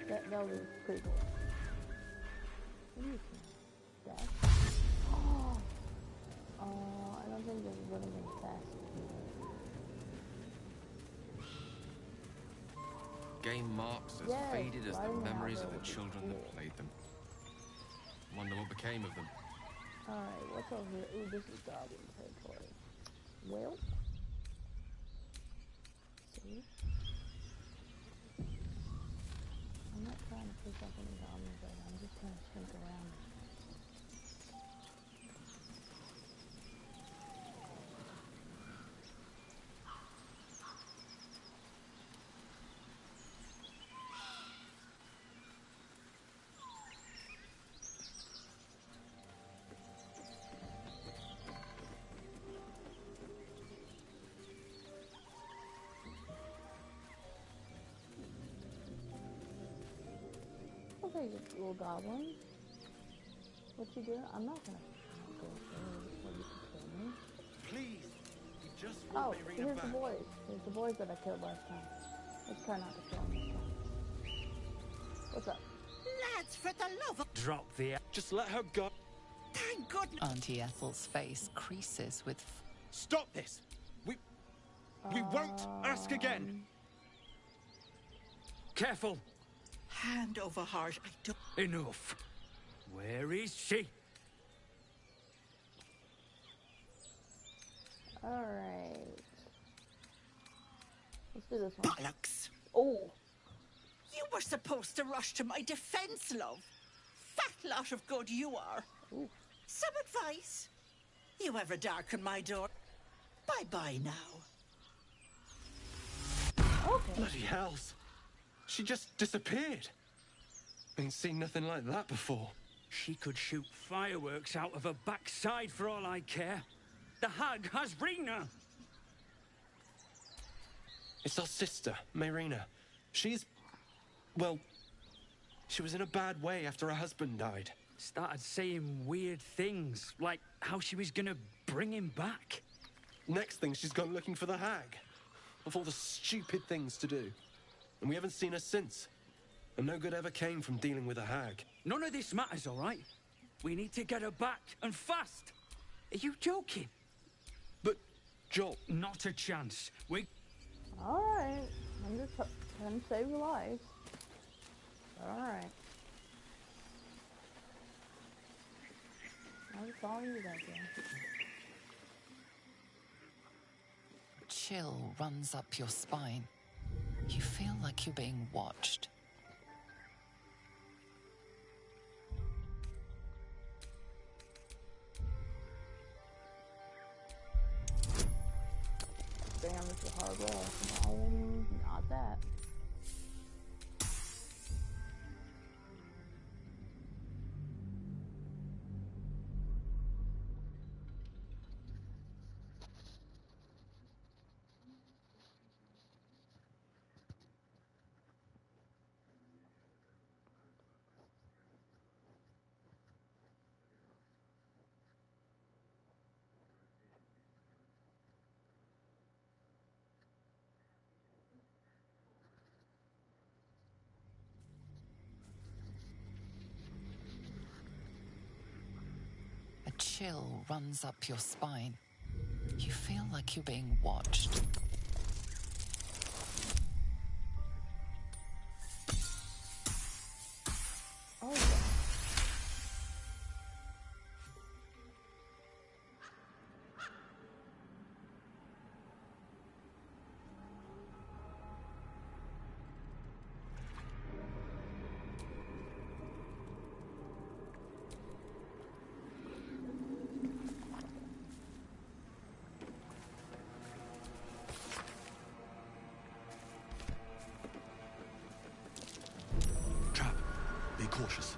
That would be pretty cool. What do you think? Dash? Oh, I don't think there's running any faster. Game marks as Yes, faded as the riding memories the of the would be children cool. that played them. Wonder what became of them. Alright, what's over here? Ooh, this is goblin territory. Well. See? I'm not trying to pick up any goblins right now. I'm just trying to shrink around. Okay, you little goblin. What you doing? I'm not gonna go there before you can kill me. Please, you just Oh, want me here's the boys. Here's the boys that I killed last time. Let's try not to kill them this time. What's up? Lads, for the love of... Drop the... Just let her go. Thank goodness. Auntie Ethel's face creases with... Stop this! We won't ask again! Careful! Hand over heart, I don't... Enough. Where is she? Alright. Let's do this one. Bollocks! Oh! You were supposed to rush to my defense, love. Fat lot of good you are. Ooh. Some advice? You ever darken my door? Bye-bye now. Okay. Bloody hells. She just disappeared. Ain't seen nothing like that before. She could shoot fireworks out of her backside for all I care. The hag has Rena. It's our sister, Mayrina. She's... well... she was in a bad way after her husband died. Started saying weird things, like how she was gonna bring him back. Next thing, she's gone looking for the hag. Of all the stupid things to do. And we haven't seen her since. And no good ever came from dealing with a hag. None of this matters, all right? We need to get her back, and fast. Are you joking? But, Joel... Not a chance. We... Alright. I'm just trying to save your lives. Alright. I'll just follow you back there. Chill runs up your spine. You feel like you're being watched. Damn, it's a hard wall. No, not that. A chill runs up your spine. You feel like you're being watched. Oh, yeah. Trap. Be cautious.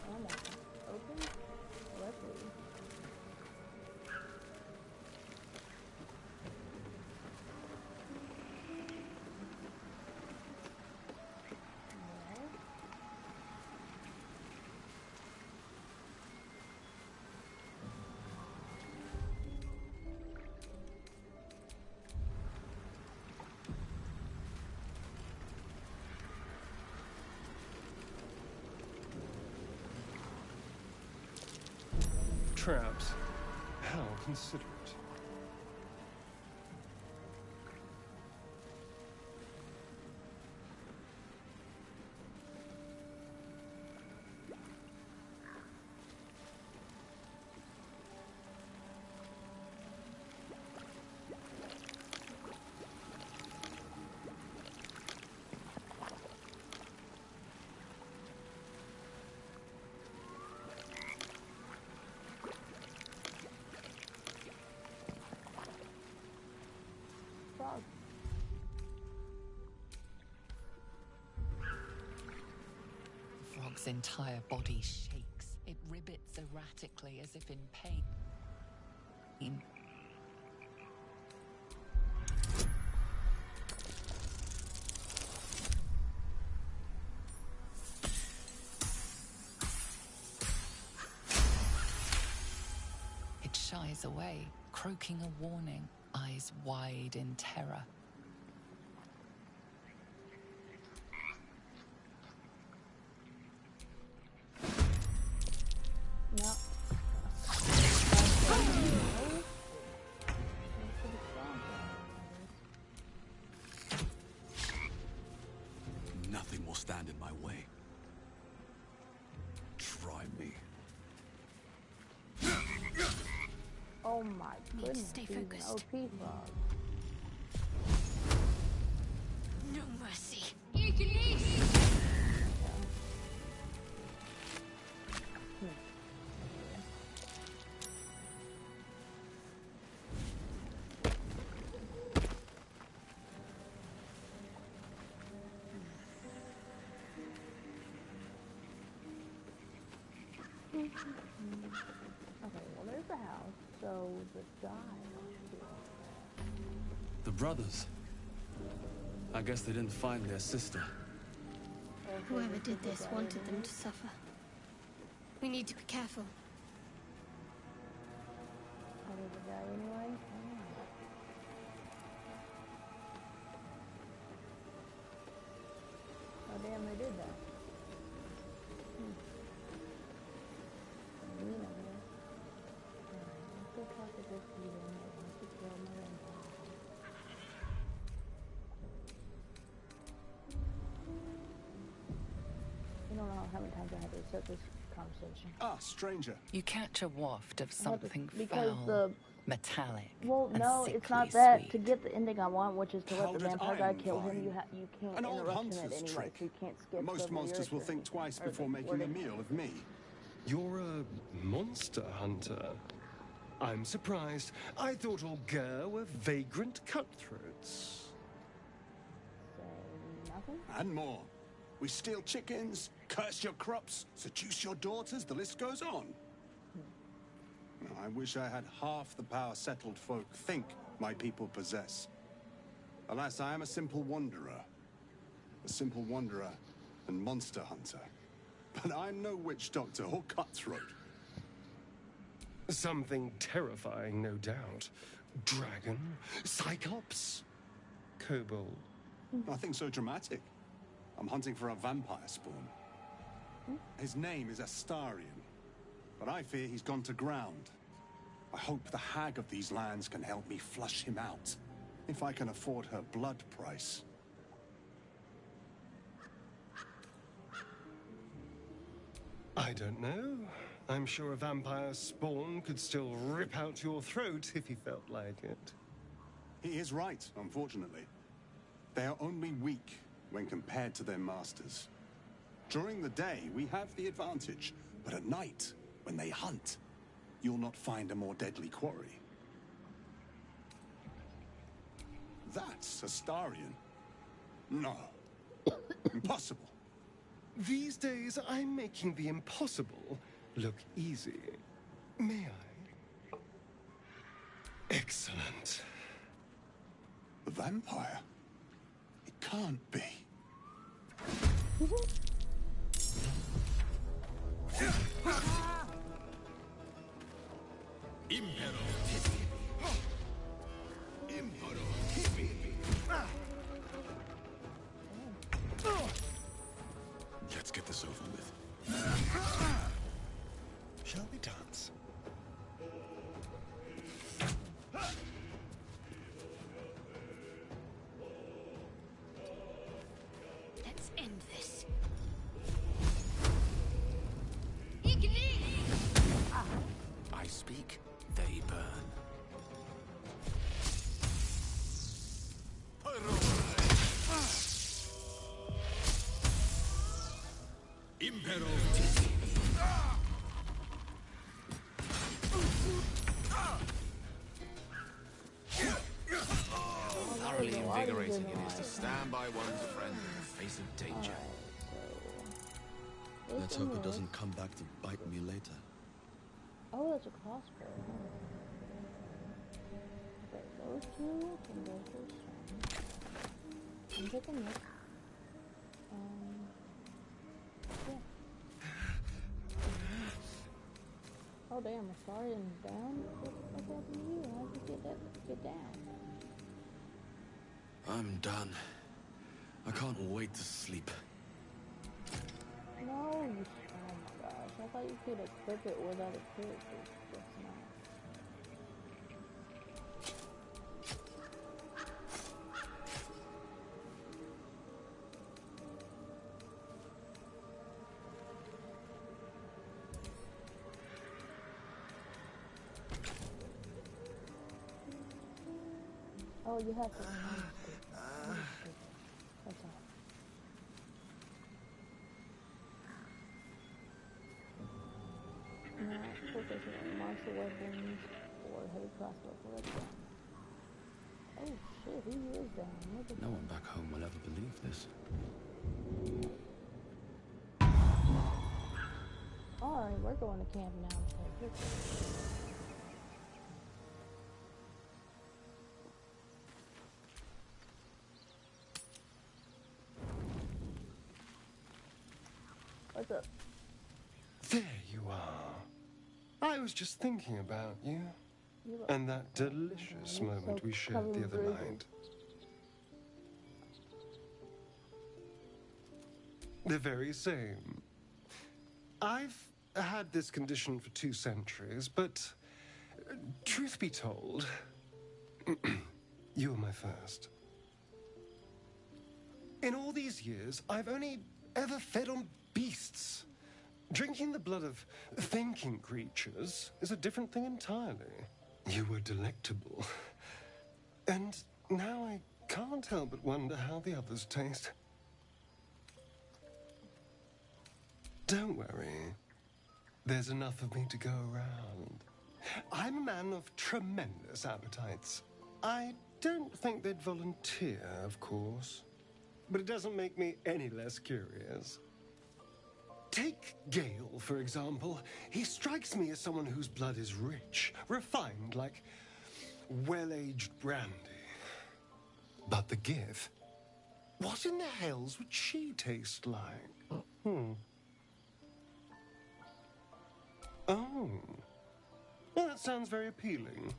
Oh my God. Open? Lovely. Traps. How considerate. Frog. The frog's entire body shakes. It ribbits erratically as if in pain. It shies away, croaking a warning, eyes wide in terror. No. Nothing will stand in my way. Try me. Oh my Need to goodness. stay he's an focused. OP frog. No mercy. Okay, well there's the house, so the guy here. The brothers. I guess they didn't find their sister. Whoever did this wanted them to suffer. We need to be careful. Oh, there's a guy anyway? Oh damn, they did that. Mean of them. Alright, let's go talk to this dude and let's just throw my own. You don't know how many times I had to reset this conversation. Ah, stranger. You catch a waft of I had to- something because foul, the metallic, well, and no, it's sickly not that. sweet. To get the ending I want, which is to let the Powdered vampire guy iron kill him, vine. you can't An old interrupt him at hunter's any trick. rate, so you can't skip Most the monsters will lyrics or think anything, twice or before the making a wording. meal of me. You're a monster hunter. I'm surprised. I thought all Ger were vagrant cutthroats. Say nothing? And more. We steal chickens, curse your crops, seduce your daughters, the list goes on. Now, I wish I had half the power settled folk think my people possess. Alas, I am a simple wanderer. A simple wanderer and monster hunter. But I'm no witch doctor or cutthroat. Something terrifying, no doubt. Dragon? Cyclops? Kobold? Nothing so dramatic. I'm hunting for a vampire spawn. His name is Astarion, but I fear he's gone to ground. I hope the hag of these lands can help me flush him out, if I can afford her blood price. I don't know. I'm sure a vampire spawn could still rip out your throat if he felt like it. He is right, unfortunately. They are only weak when compared to their masters. During the day, we have the advantage, but at night, when they hunt, you'll not find a more deadly quarry. That's Astarion. No. Impossible. These days, I'm making the impossible look easy. May I? Excellent. The vampire? It can't be. Let's get this over with. Shall we dance? Let's end this. I speak, they burn. Impero. Thoroughly invigorating it is to stand by one's friend in the face of danger. Let's hope it doesn't come back to bite me later. Oh, that's a crossbow. Okay, those two can go to some. I'm taking this. Yeah. Oh damn, Astarion's down? What the fuck happened to you? How'd you get down? I'm done. I can't wait to sleep. No, you. Oh my gosh, I thought you could equip it with other characters. That's not. Oh, you have to. That's all. Proficient martial weapons or heavy crossbow for red gun. Oh shit, he is down. Look at No one back home will ever believe this. Alright, we're going to camp now. What's up? There you are. I was just thinking about you. And that delicious moment we shared the other night. The very same. I've had this condition for 2 centuries, but truth be told, you were my first. In all these years, I've only ever fed on beasts. Drinking the blood of thinking creatures is a different thing entirely. You were delectable. And now I can't help but wonder how the others taste. Don't worry. There's enough of me to go around. I'm a man of tremendous appetites. I don't think they'd volunteer, of course. But it doesn't make me any less curious. Take Gale, for example. He strikes me as someone whose blood is rich, refined, like well-aged brandy. But the Give? What in the hells would she taste like? Oh. Well, that sounds very appealing.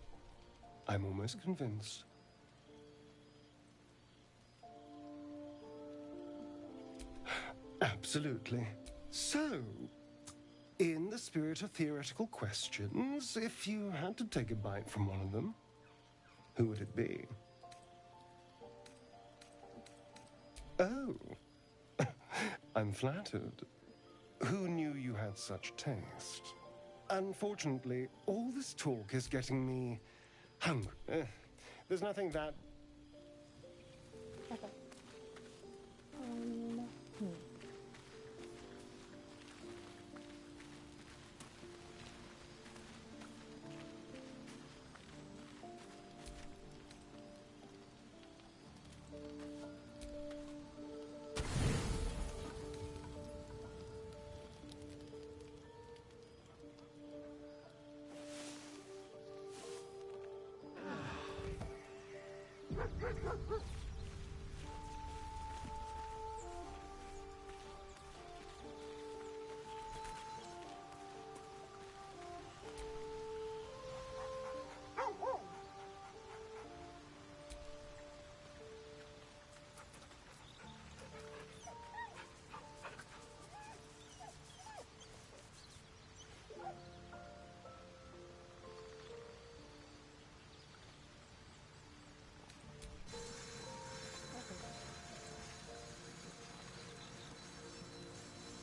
I'm almost convinced. Absolutely. So, in the spirit of theoretical questions, if you had to take a bite from one of them, who would it be? Oh. I'm flattered. Who knew you had such taste? Unfortunately, all this talk is getting me hungry. There's nothing that... Okay.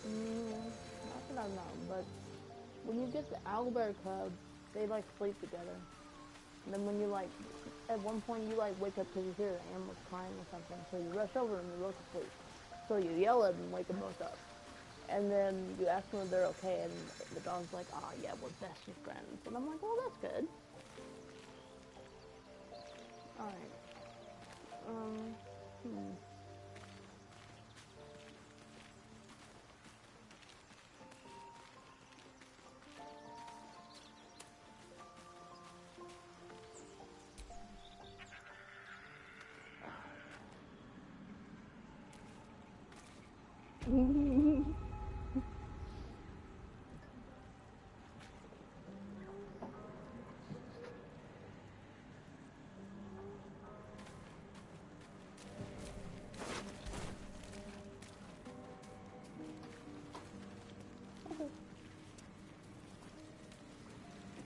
Not that I know, but when you get the owlbear cub, they like sleep together. And then when you like, at one point you like wake up because you hear the animals crying or something, so you rush over and they're both asleep. So you yell at them and wake them both up. And then you ask them if they're okay, and the dog's like, "Oh yeah, we're best of friends." And I'm like, "Well, that's good." Alright.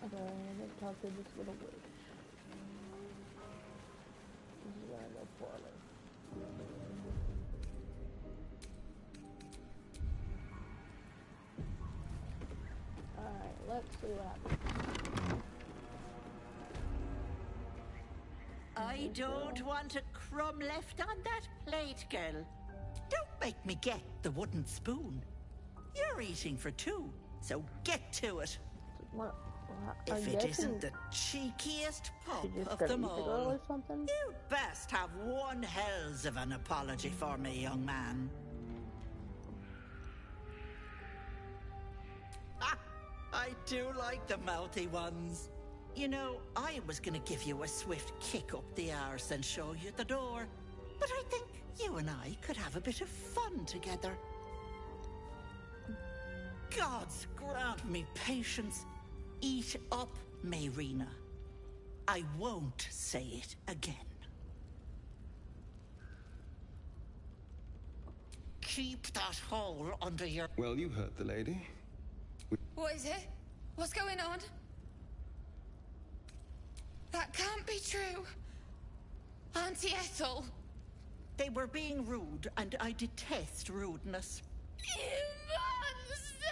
Okay, let's talk to this little witch. This is gonna go poorly. Alright, let's see what happens. I don't want a crumb left on that plate, girl. Don't make me get the wooden spoon. You're eating for two, so get to it. What? If it isn't the cheekiest pup of them all, you'd best have one hells of an apology for me, young man. I do like the mouthy ones. You know, I was gonna give you a swift kick up the arse and show you the door, but I think you and I could have a bit of fun together. Gods grant me patience. Eat up, Mayrina. I won't say it again. Keep that hole under your... Well, you heard the lady. What is it? What's going on? That can't be true. Auntie Ethel. They were being rude, and I detest rudeness. You monster!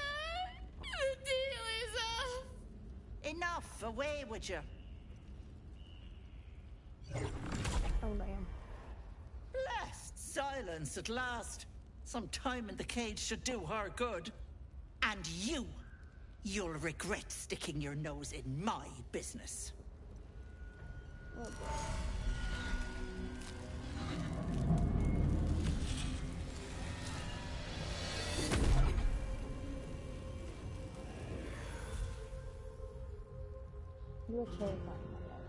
Enough! Away with you! Oh, damn. Blessed silence at last. Some time in the cage should do her good. And you'll regret sticking your nose in my business. Oh, God. You look terrifying, my guy.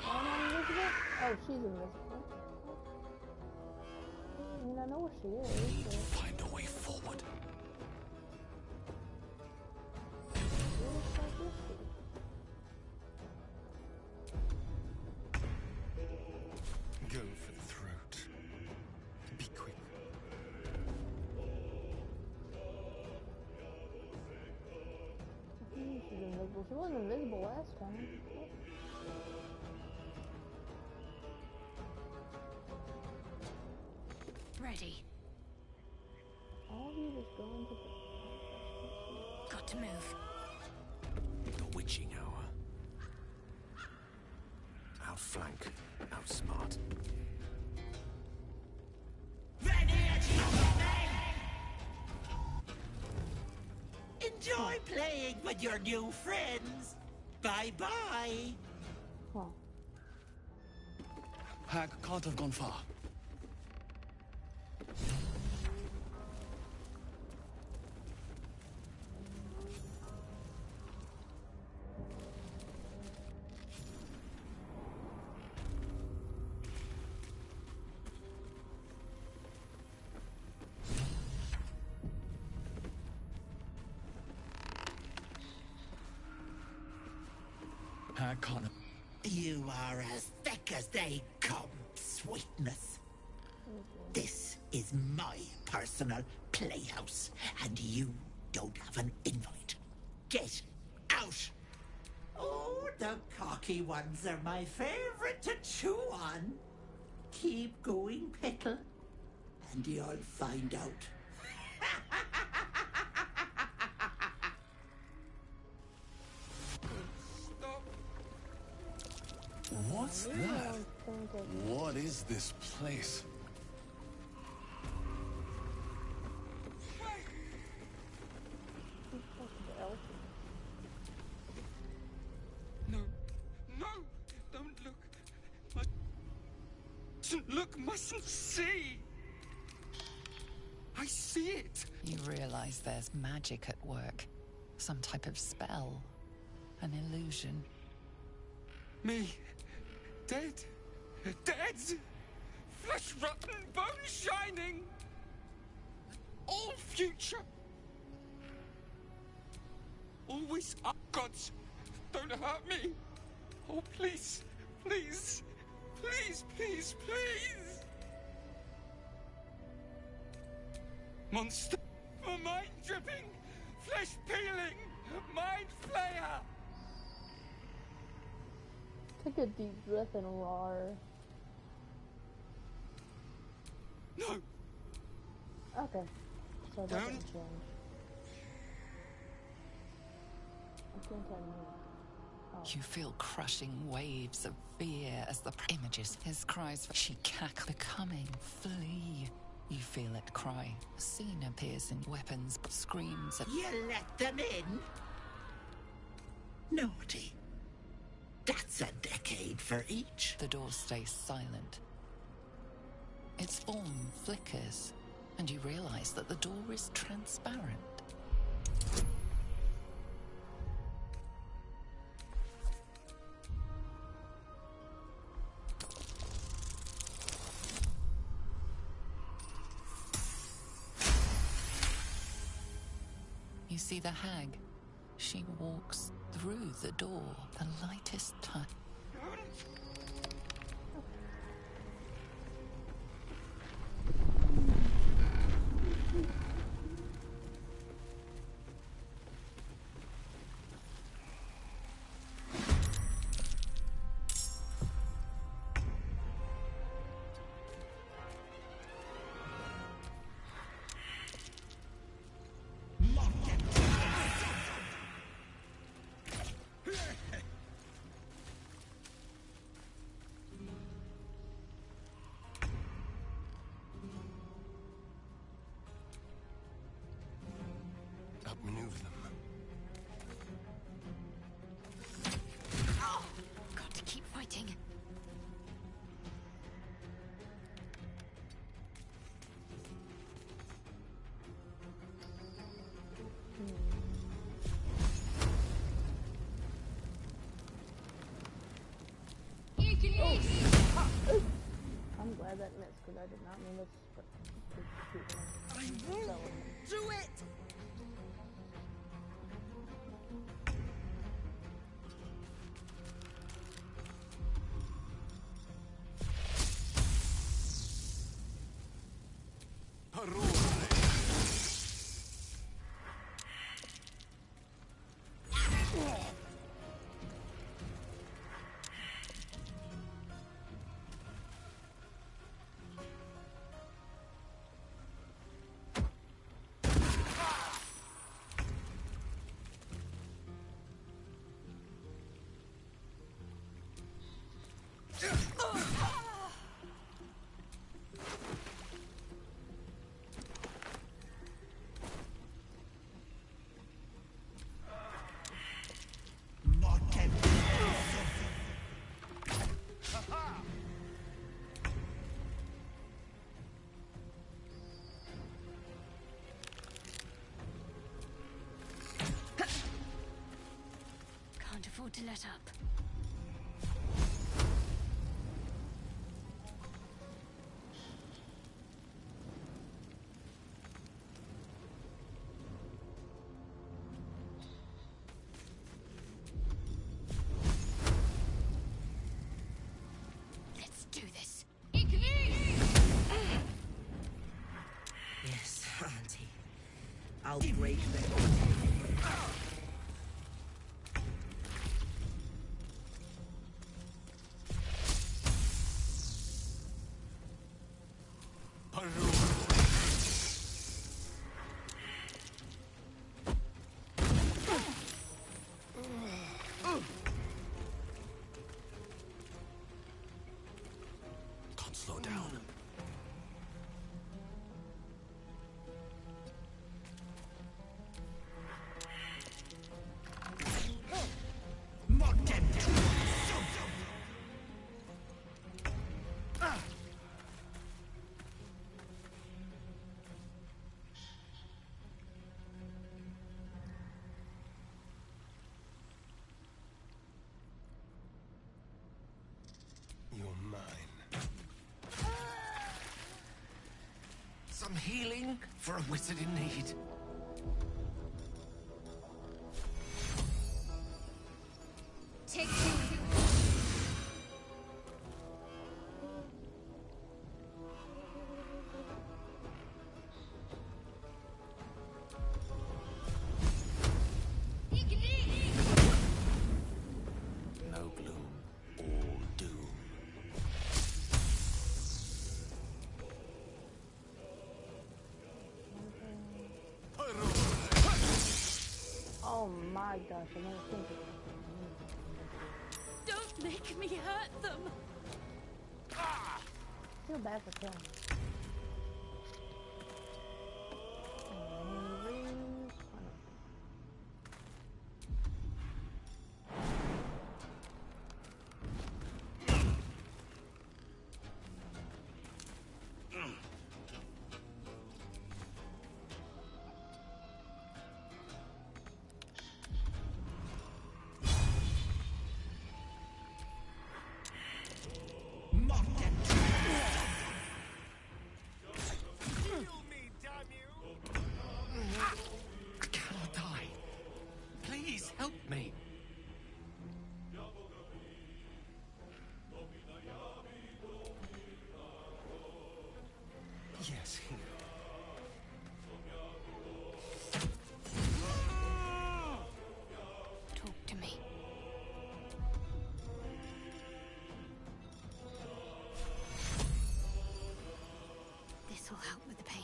Am I invisible? Oh, she's invisible. I mean, I know where she is, but... Find a way forward. Go for the throat. Be quick. She's invisible. She wasn't invisible last time. Ready. All of you just go into the... Got to move. The witching hour. Outflank, outsmart. Enjoy playing with your new friends. Bye-bye. Huh. Hag can't have gone far. Hag can't have... You are as thick as they come, sweetness. This is my personal playhouse, and you don't have an invite. Get out! Oh, the cocky ones are my favorite to chew on. Keep going, Petal, and you'll find out. What's that? What is this place? No, no, don't look. Mustn't look, mustn't see. I see it. You realize there's magic at work. Some type of spell. An illusion. Me, dead, dead, flesh rotten, bone shining, all future. Always up, gods, don't hurt me. Oh, please, please, please, please, please. Monster, mind dripping, flesh peeling, mind flayer. Take a deep breath and roar. No. Okay. So that doesn't change. I think I knew. Oh. You feel crushing waves of fear as the images, his cries, she cackles, becoming, flee. You feel it cry. A scene appears in weapons, but screams. You let them in? Naughty. That's a decade for each. The door stays silent. Its form flickers, and you realize that the door is transparent. You see the hag. She walks through the door, the lightest touch. that miss, because I did not mean this. I won't do it! Can't afford to let up. Let's do this. Yes, Auntie. I'll break them. Can't slow down. You're mine. Some healing for a wizard in need. Take No gloom, all doom. Oh my gosh, I never think of Don't make me hurt them. feel bad for killing. I cannot die. Please help me. Yes, here. Talk to me. This'll help with the pain.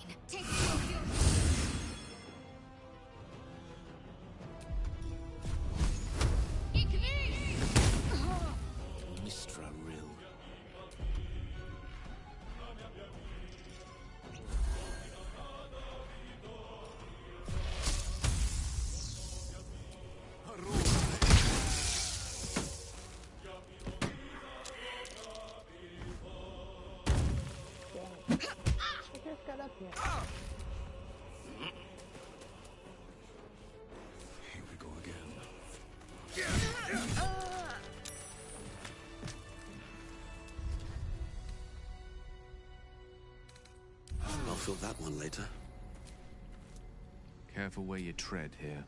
Mistra Rill. I just got up here. Here we go again. fill that one later. Careful where you tread here.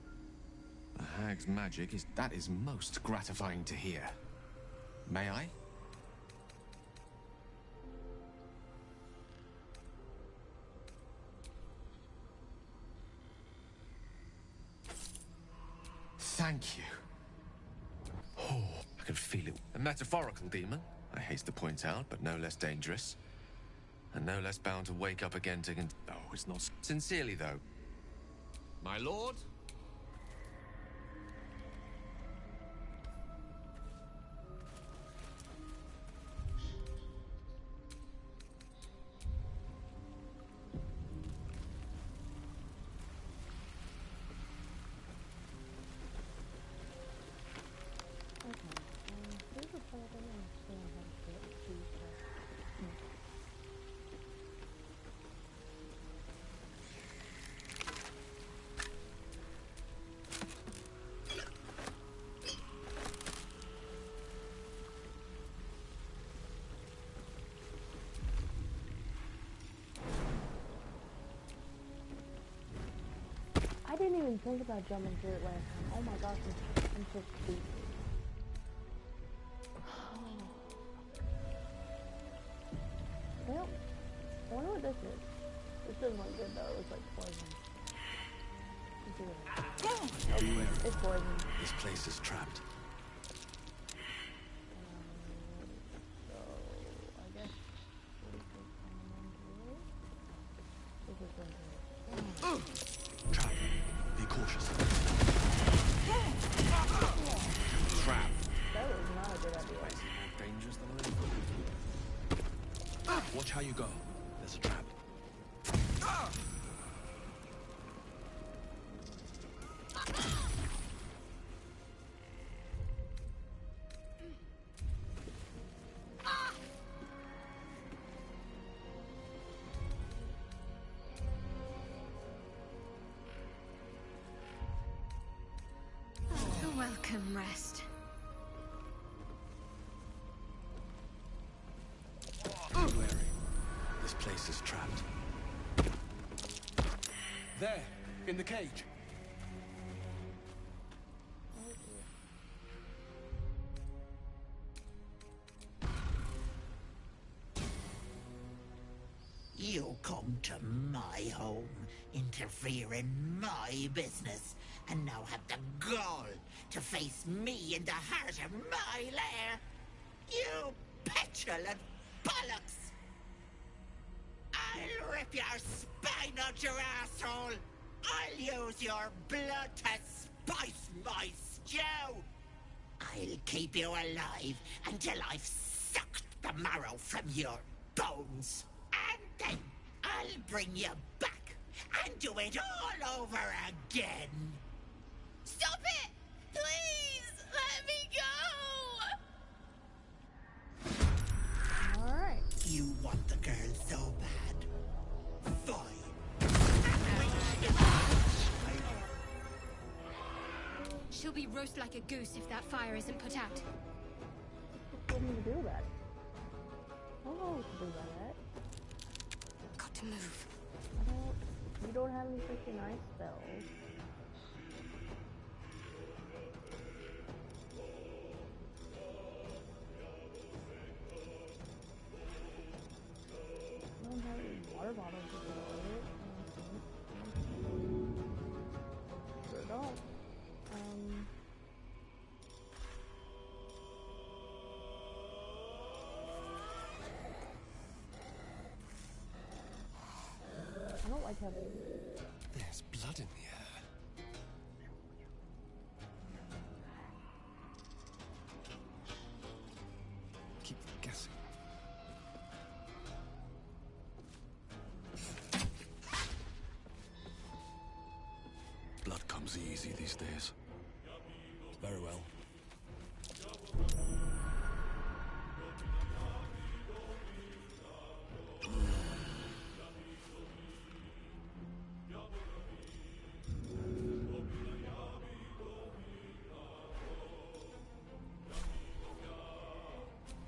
A hag's magic is most gratifying to hear. May I? Thank you. Oh, I can feel it. A metaphorical demon, I haste to point out, but no less dangerous. And no less bound to wake up again to oh, it's not... Sincerely, though. My lord? I didn't even think about jumping through it last time. Oh my gosh, I'm so stupid. Well, I wonder what this is. This doesn't look good though, it looks like poison. Oh, it's poison. This place is trapped. So, I guess this is going to Trap. Be cautious. Trap. That was not a good idea. Dangerous than I Watch how you go. There's a trap. Welcome, rest. Be wary. This place is trapped. There, in the cage. You come to my home, interfere in my business, and now have the gall to face me in the heart of my lair? You petulant bollocks! I'll rip your spine out your asshole! I'll use your blood to spice my stew! I'll keep you alive until I've sucked the marrow from your bones! And then I'll bring you back and do it all over again! Stop it! Please! Let me go! Alright. You want the girl so bad. Fine. She'll be roast like a goose if that fire isn't put out. Who told me to do that? I don't know what to do about that. Got to move. You don't have any freaking nice spells. I don't have any water bottles to go with it. Sure don't. I don't like having... There's blood in the air. Keep guessing. Blood comes easy these days. Very well.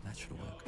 That should work.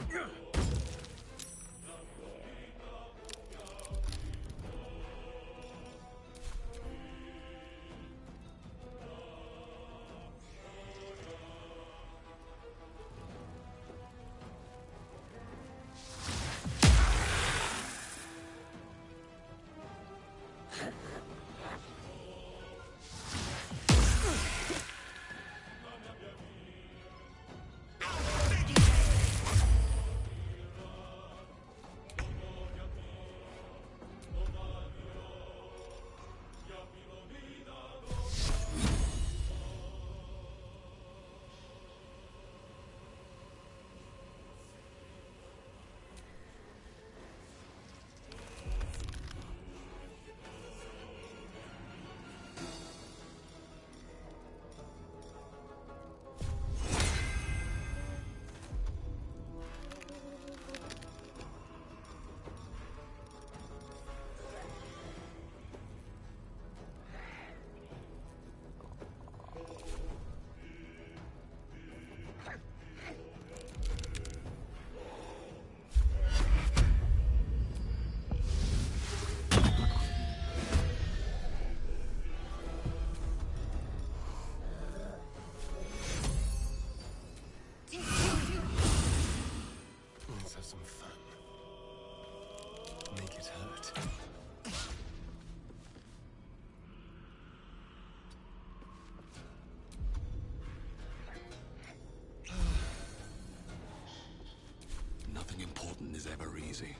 ever easy.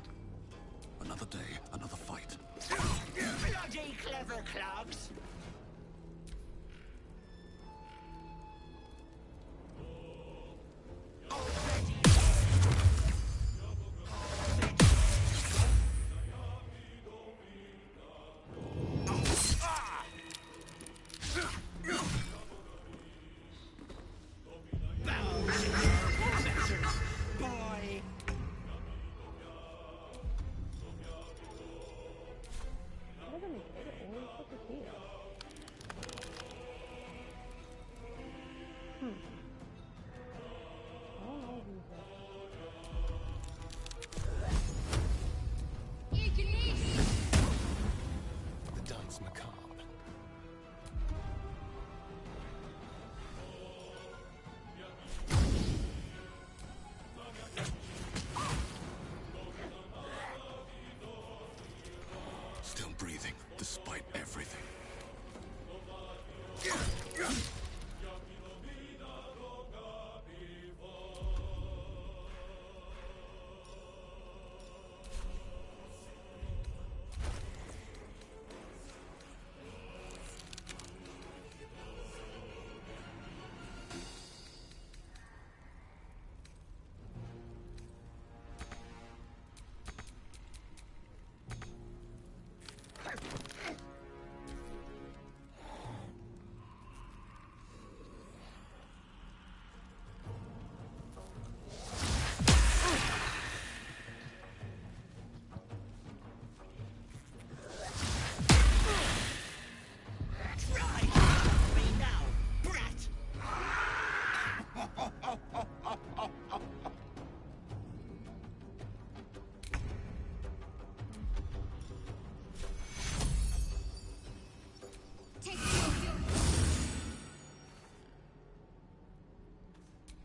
Another day, another fight. Bloody clever clubs! The dance macabre. Still breathing, despite everything.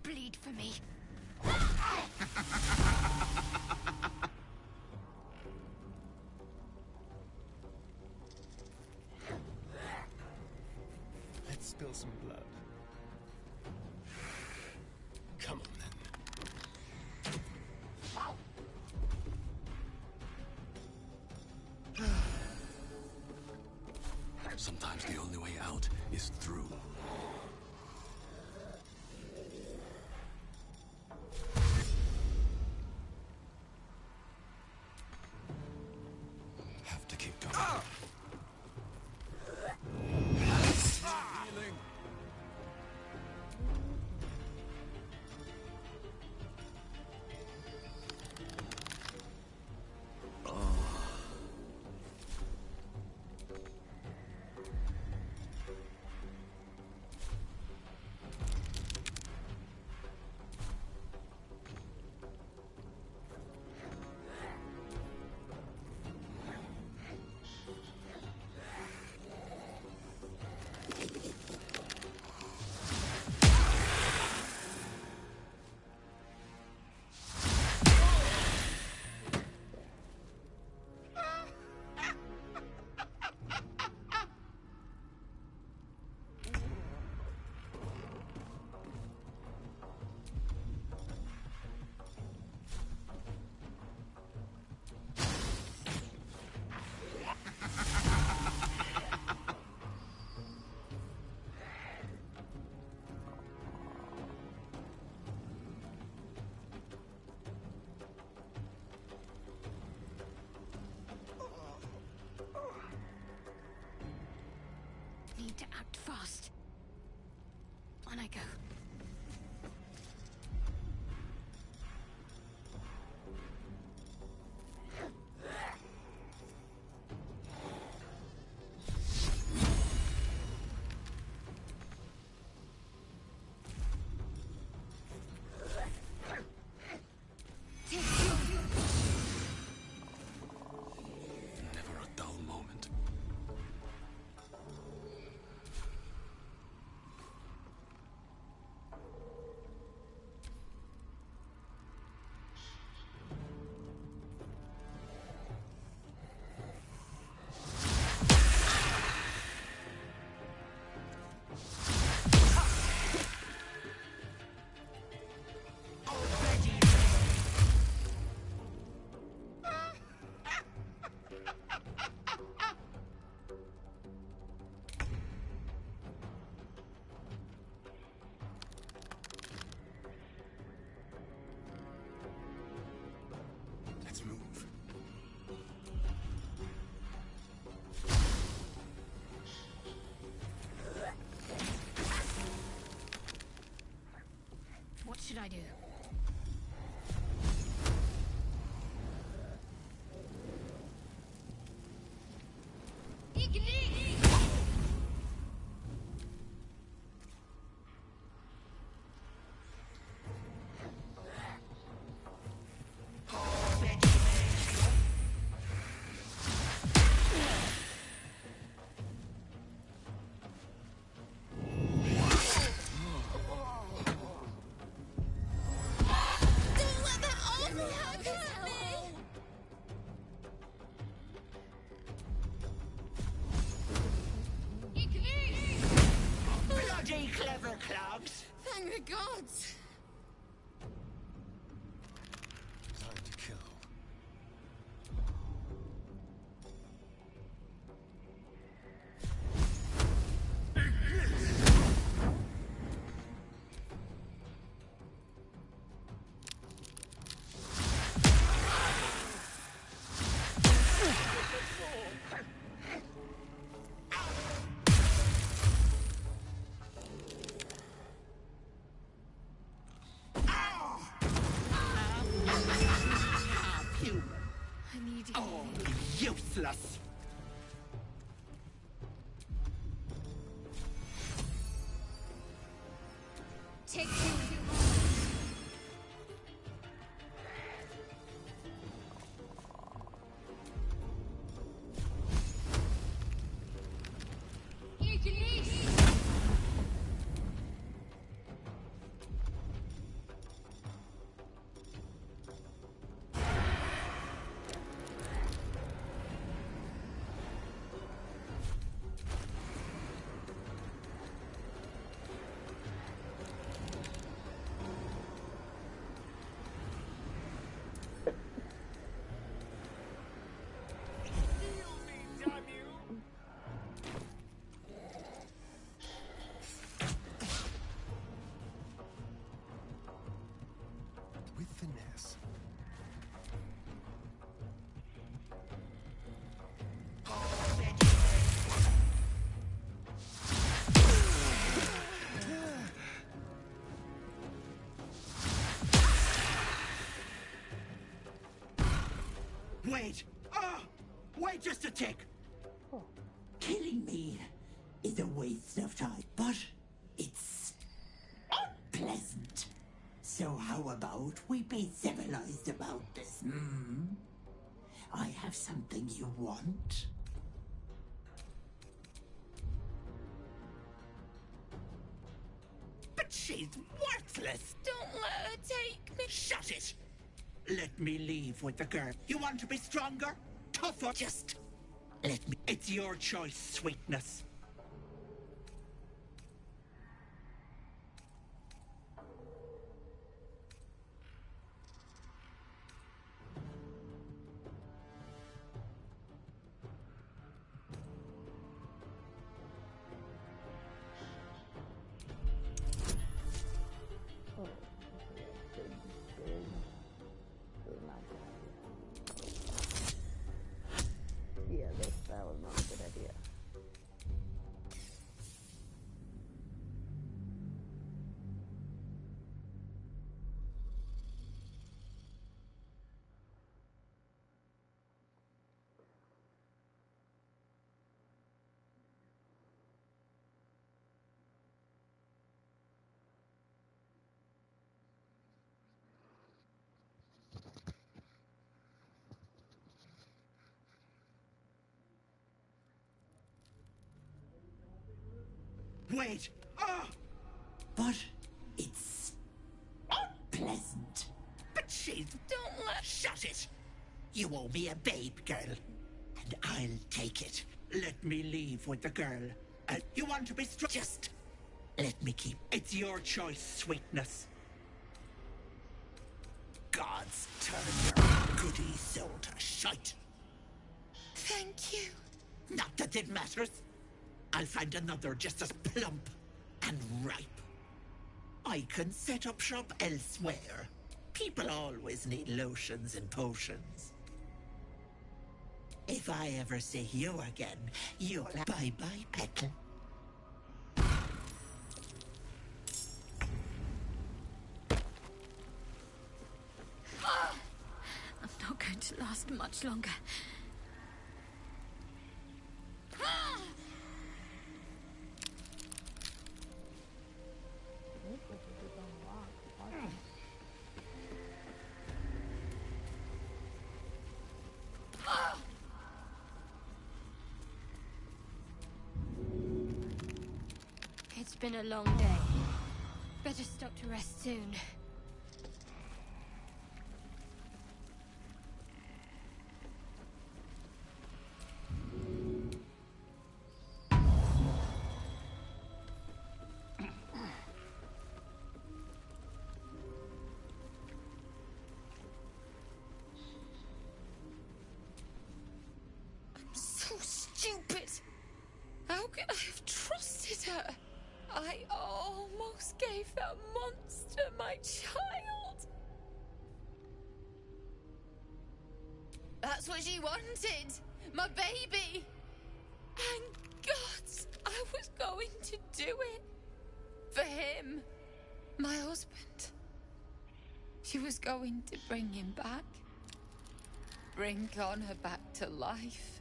Bleed for me. Let's spill some blood. Come on, then. Sometimes the only way out is through. Have to keep going. Healing. I do. Bloody clever clogs! Thank the gods! Time to kill. I need Oh, useless! Take two. With finesse. Wait! Ah! Wait just a tick! Killing me is a waste of time, but it's unpleasant. So how about we be civilized about this, hmm? I have something you want. But she's worthless! Don't let her take me. Shut it! Let me leave with the girl. You want to be stronger? Tougher? Just let me. It's your choice, sweetness. Yeah, that was not a good idea. Wait! Ah! But it's unpleasant. But she's... Don't let... Shut it! You owe me a babe, girl. And I'll take it. Let me leave with the girl. And you want to be strong? Just let me keep... It's your choice, sweetness. Gods, turn your goody soul to shite. Thank you. Not that it matters. I'll find another just as plump and ripe. I can set up shop elsewhere. People always need lotions and potions. If I ever see you again, you'll... Bye-bye, Petal. going to last much longer. It's been a long day. Better stop to rest soon. I'm so stupid. How could I have trusted her? I almost gave that monster my child. That's what she wanted. My baby. And God, I was going to do it. For him. My husband. She was going to bring him back. Bring Connor back to life.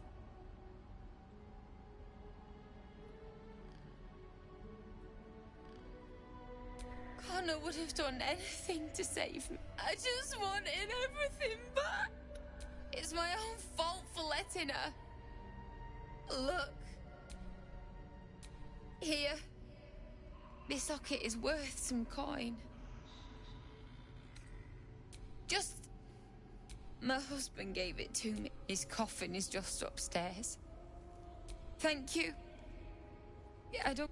Connor would have done anything to save me. I just wanted everything back. It's my own fault for letting her. Look. Here. This locket is worth some coin. Just... My husband gave it to me. His coffin is just upstairs. Thank you. Yeah, I don't...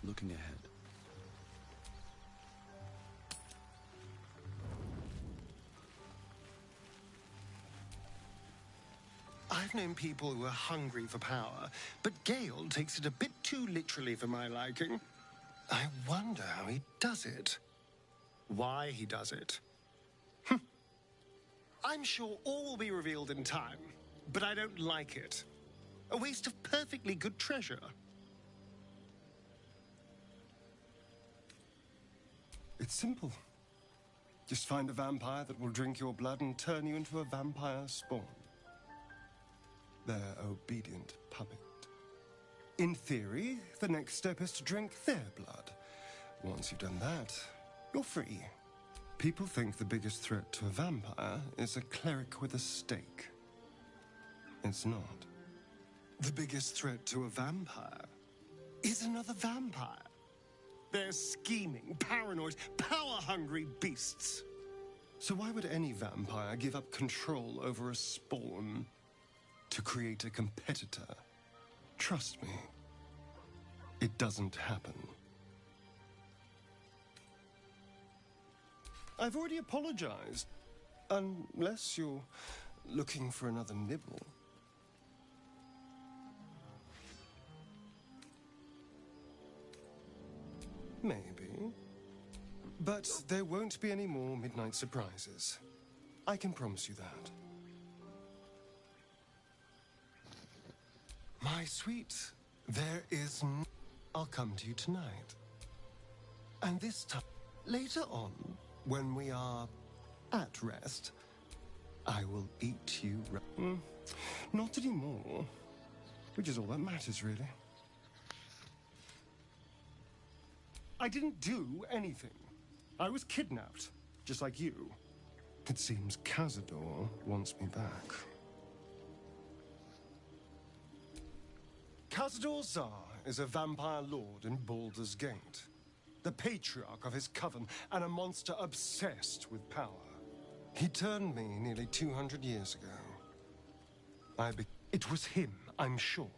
Looking ahead. I've known people who are hungry for power, but Gale takes it a bit too literally for my liking. I wonder how he does it. Why he does it. I'm sure all will be revealed in time, but I don't like it. A waste of perfectly good treasure. It's simple. Just find a vampire that will drink your blood and turn you into a vampire spawn. Their obedient puppet. In theory, the next step is to drink their blood. Once you've done that, you're free. People think the biggest threat to a vampire is a cleric with a stake. It's not. The biggest threat to a vampire is another vampire. They're scheming, paranoid, power-hungry beasts. So why would any vampire give up control over a spawn to create a competitor? Trust me, it doesn't happen. I've already apologized. Unless you're looking for another nibble. Maybe. But there won't be any more midnight surprises. I can promise you that. My sweet, there is I'll come to you tonight. And this time, later on, when we are at rest, I will eat you. Not anymore. Which is all that matters, really. I didn't do anything. I was kidnapped, just like you. It seems Cazador wants me back. Cazador Zar is a vampire lord in Baldur's Gate. The patriarch of his coven, and a monster obsessed with power. He turned me nearly 200 years ago. It was him, I'm sure.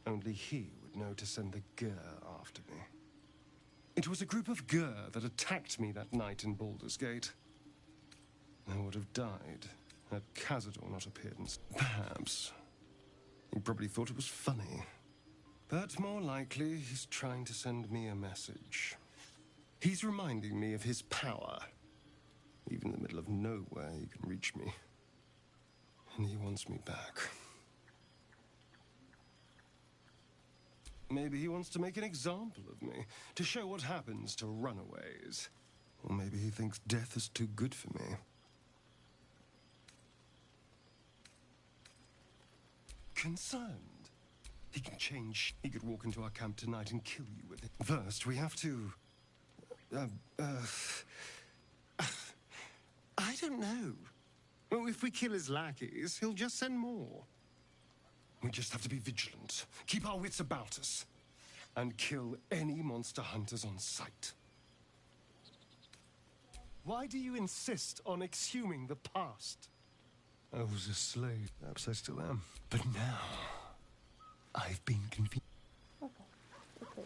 Only he would know to send the Gur after me. It was a group of Gur that attacked me that night in Baldur's Gate. I would have died had Cazador not appeared and... Perhaps. He probably thought it was funny. But more likely, he's trying to send me a message. He's reminding me of his power. Even in the middle of nowhere, he can reach me. And he wants me back. Maybe he wants to make an example of me, to show what happens to runaways. Or maybe he thinks death is too good for me. Concerned. He can change. He could walk into our camp tonight and kill you with it. First, we have to... I don't know. Well, if we kill his lackeys, he'll just send more. We just have to be vigilant, keep our wits about us, and kill any monster hunters on sight. Why do you insist on exhuming the past? I was a slave. Perhaps I still am. But now... I've been confused. Okay.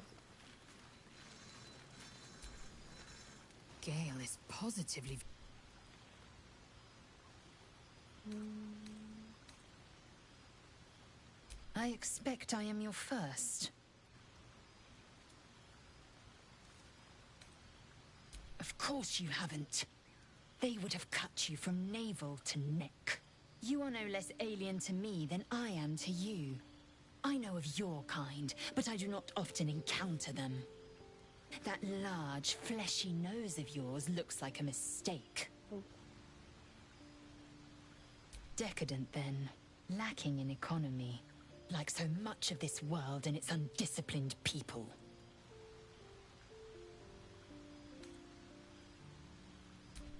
Gale is positively... I expect I am your first. Of course you haven't. They would have cut you from navel to neck. You are no less alien to me than I am to you. I know of your kind, but I do not often encounter them. That large, fleshy nose of yours looks like a mistake. Decadent, then. Lacking in economy. Like so much of this world and its undisciplined people.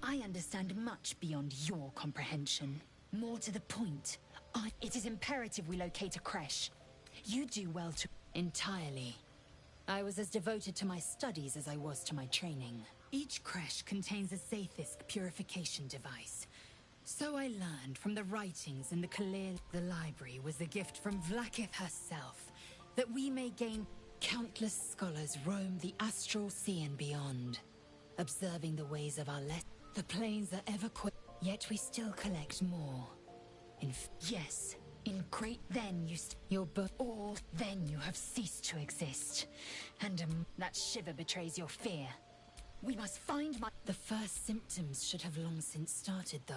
I understand much beyond your comprehension. More to the point, it is imperative we locate a creche. You do well to... Entirely. I was as devoted to my studies as I was to my training. Each creche contains a Zaithisk purification device. So I learned from the writings in the Kalir. The library was a gift from Vlaakith herself, that we may gain... Countless scholars roam the astral sea and beyond, observing the ways of our The planes are ever quick, yet we still collect more. Yes, in great then your or then you have ceased to exist. And that shiver betrays your fear. We must find the first symptoms should have long since started, though.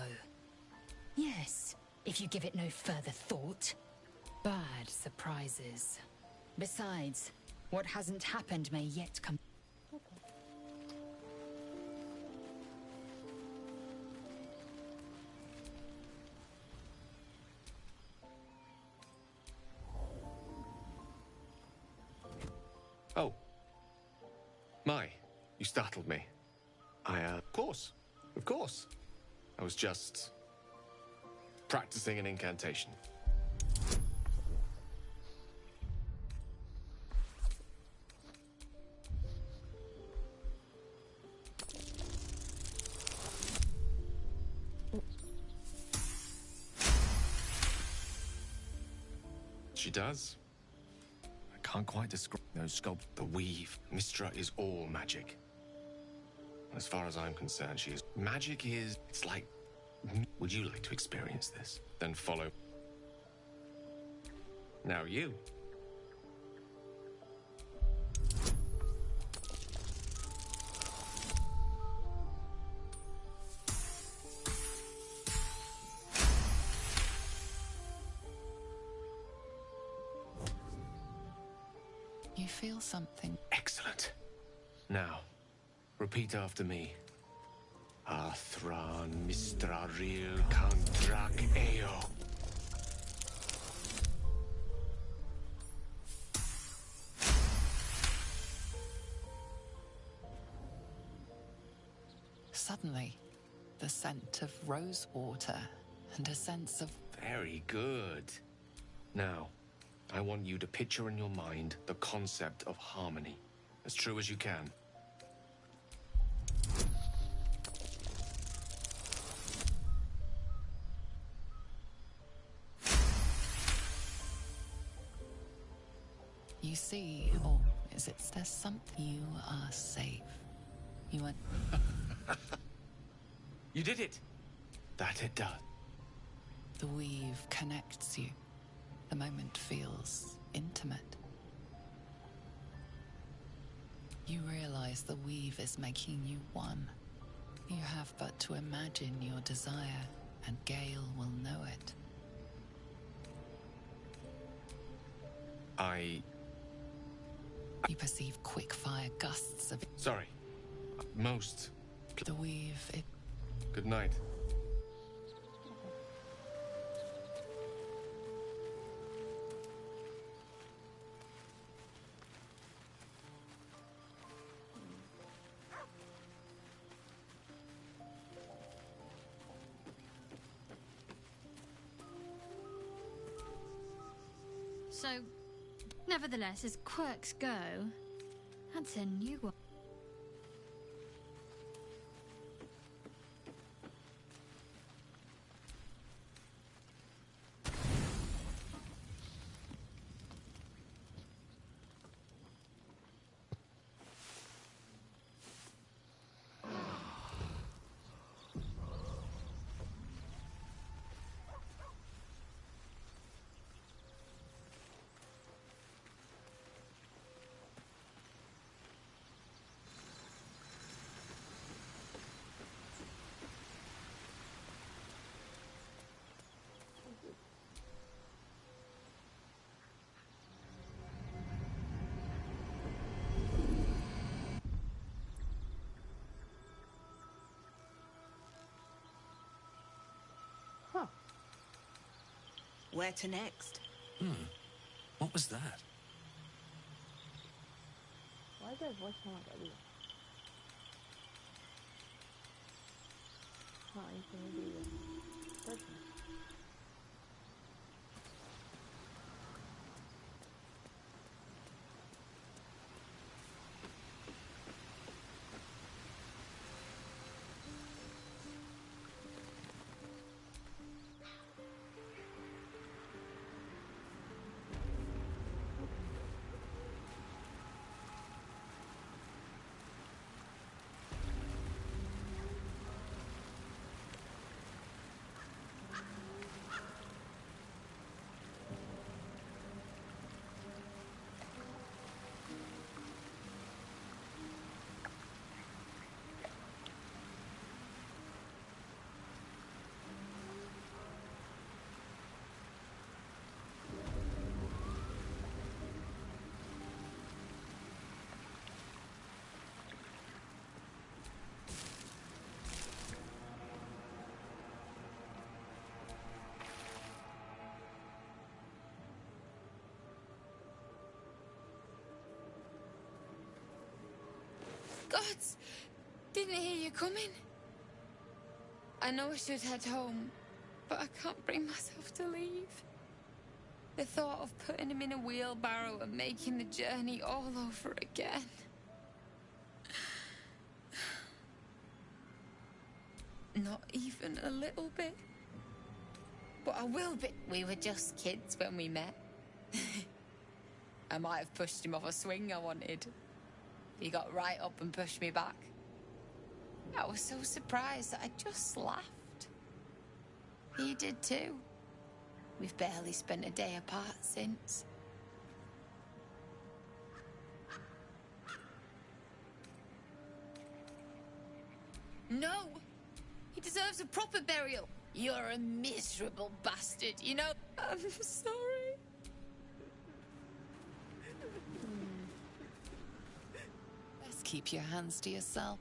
Yes, if you give it no further thought. Bad surprises. Besides, what hasn't happened may yet come. Oh. My, you startled me. Of course. Of course. I was just practicing an incantation. She does. I can't quite describe those sculpts. The weave. Mistra is all magic. As far as I'm concerned, she is. Magic is. It's like. Would you like to experience this? Then follow. Now you. You feel something. Excellent. Now, repeat after me. Athran Mistraril Kandrak Eo. Suddenly, the scent of rose water and a sense of... Very good. Now, I want you to picture in your mind the concept of harmony, as true as you can. You see, or is it there's something you are safe. You are... You did it! That it does. The weave connects you. The moment feels intimate. You realize the weave is making you one. You have but to imagine your desire, and Gale will know it. You perceive quick fire gusts of... Sorry. Most. The weave, it... Good night. So, nevertheless, as quirks go, that's a new one. Where to next? What was that? Why does that voice sound like Eddie? Not anything to do with person. gods! Didn't hear you coming. I know I should head home, but I can't bring myself to leave. The thought of putting him in a wheelbarrow and making the journey all over again. Not even a little bit. But I will be. We were just kids when we met. I might have pushed him off a swing I wanted. He got right up and pushed me back. I was so surprised that I just laughed. He did too. We've barely spent a day apart since. No! He deserves a proper burial. You're a miserable bastard, you know? I'm sorry. Best keep your hands to yourself.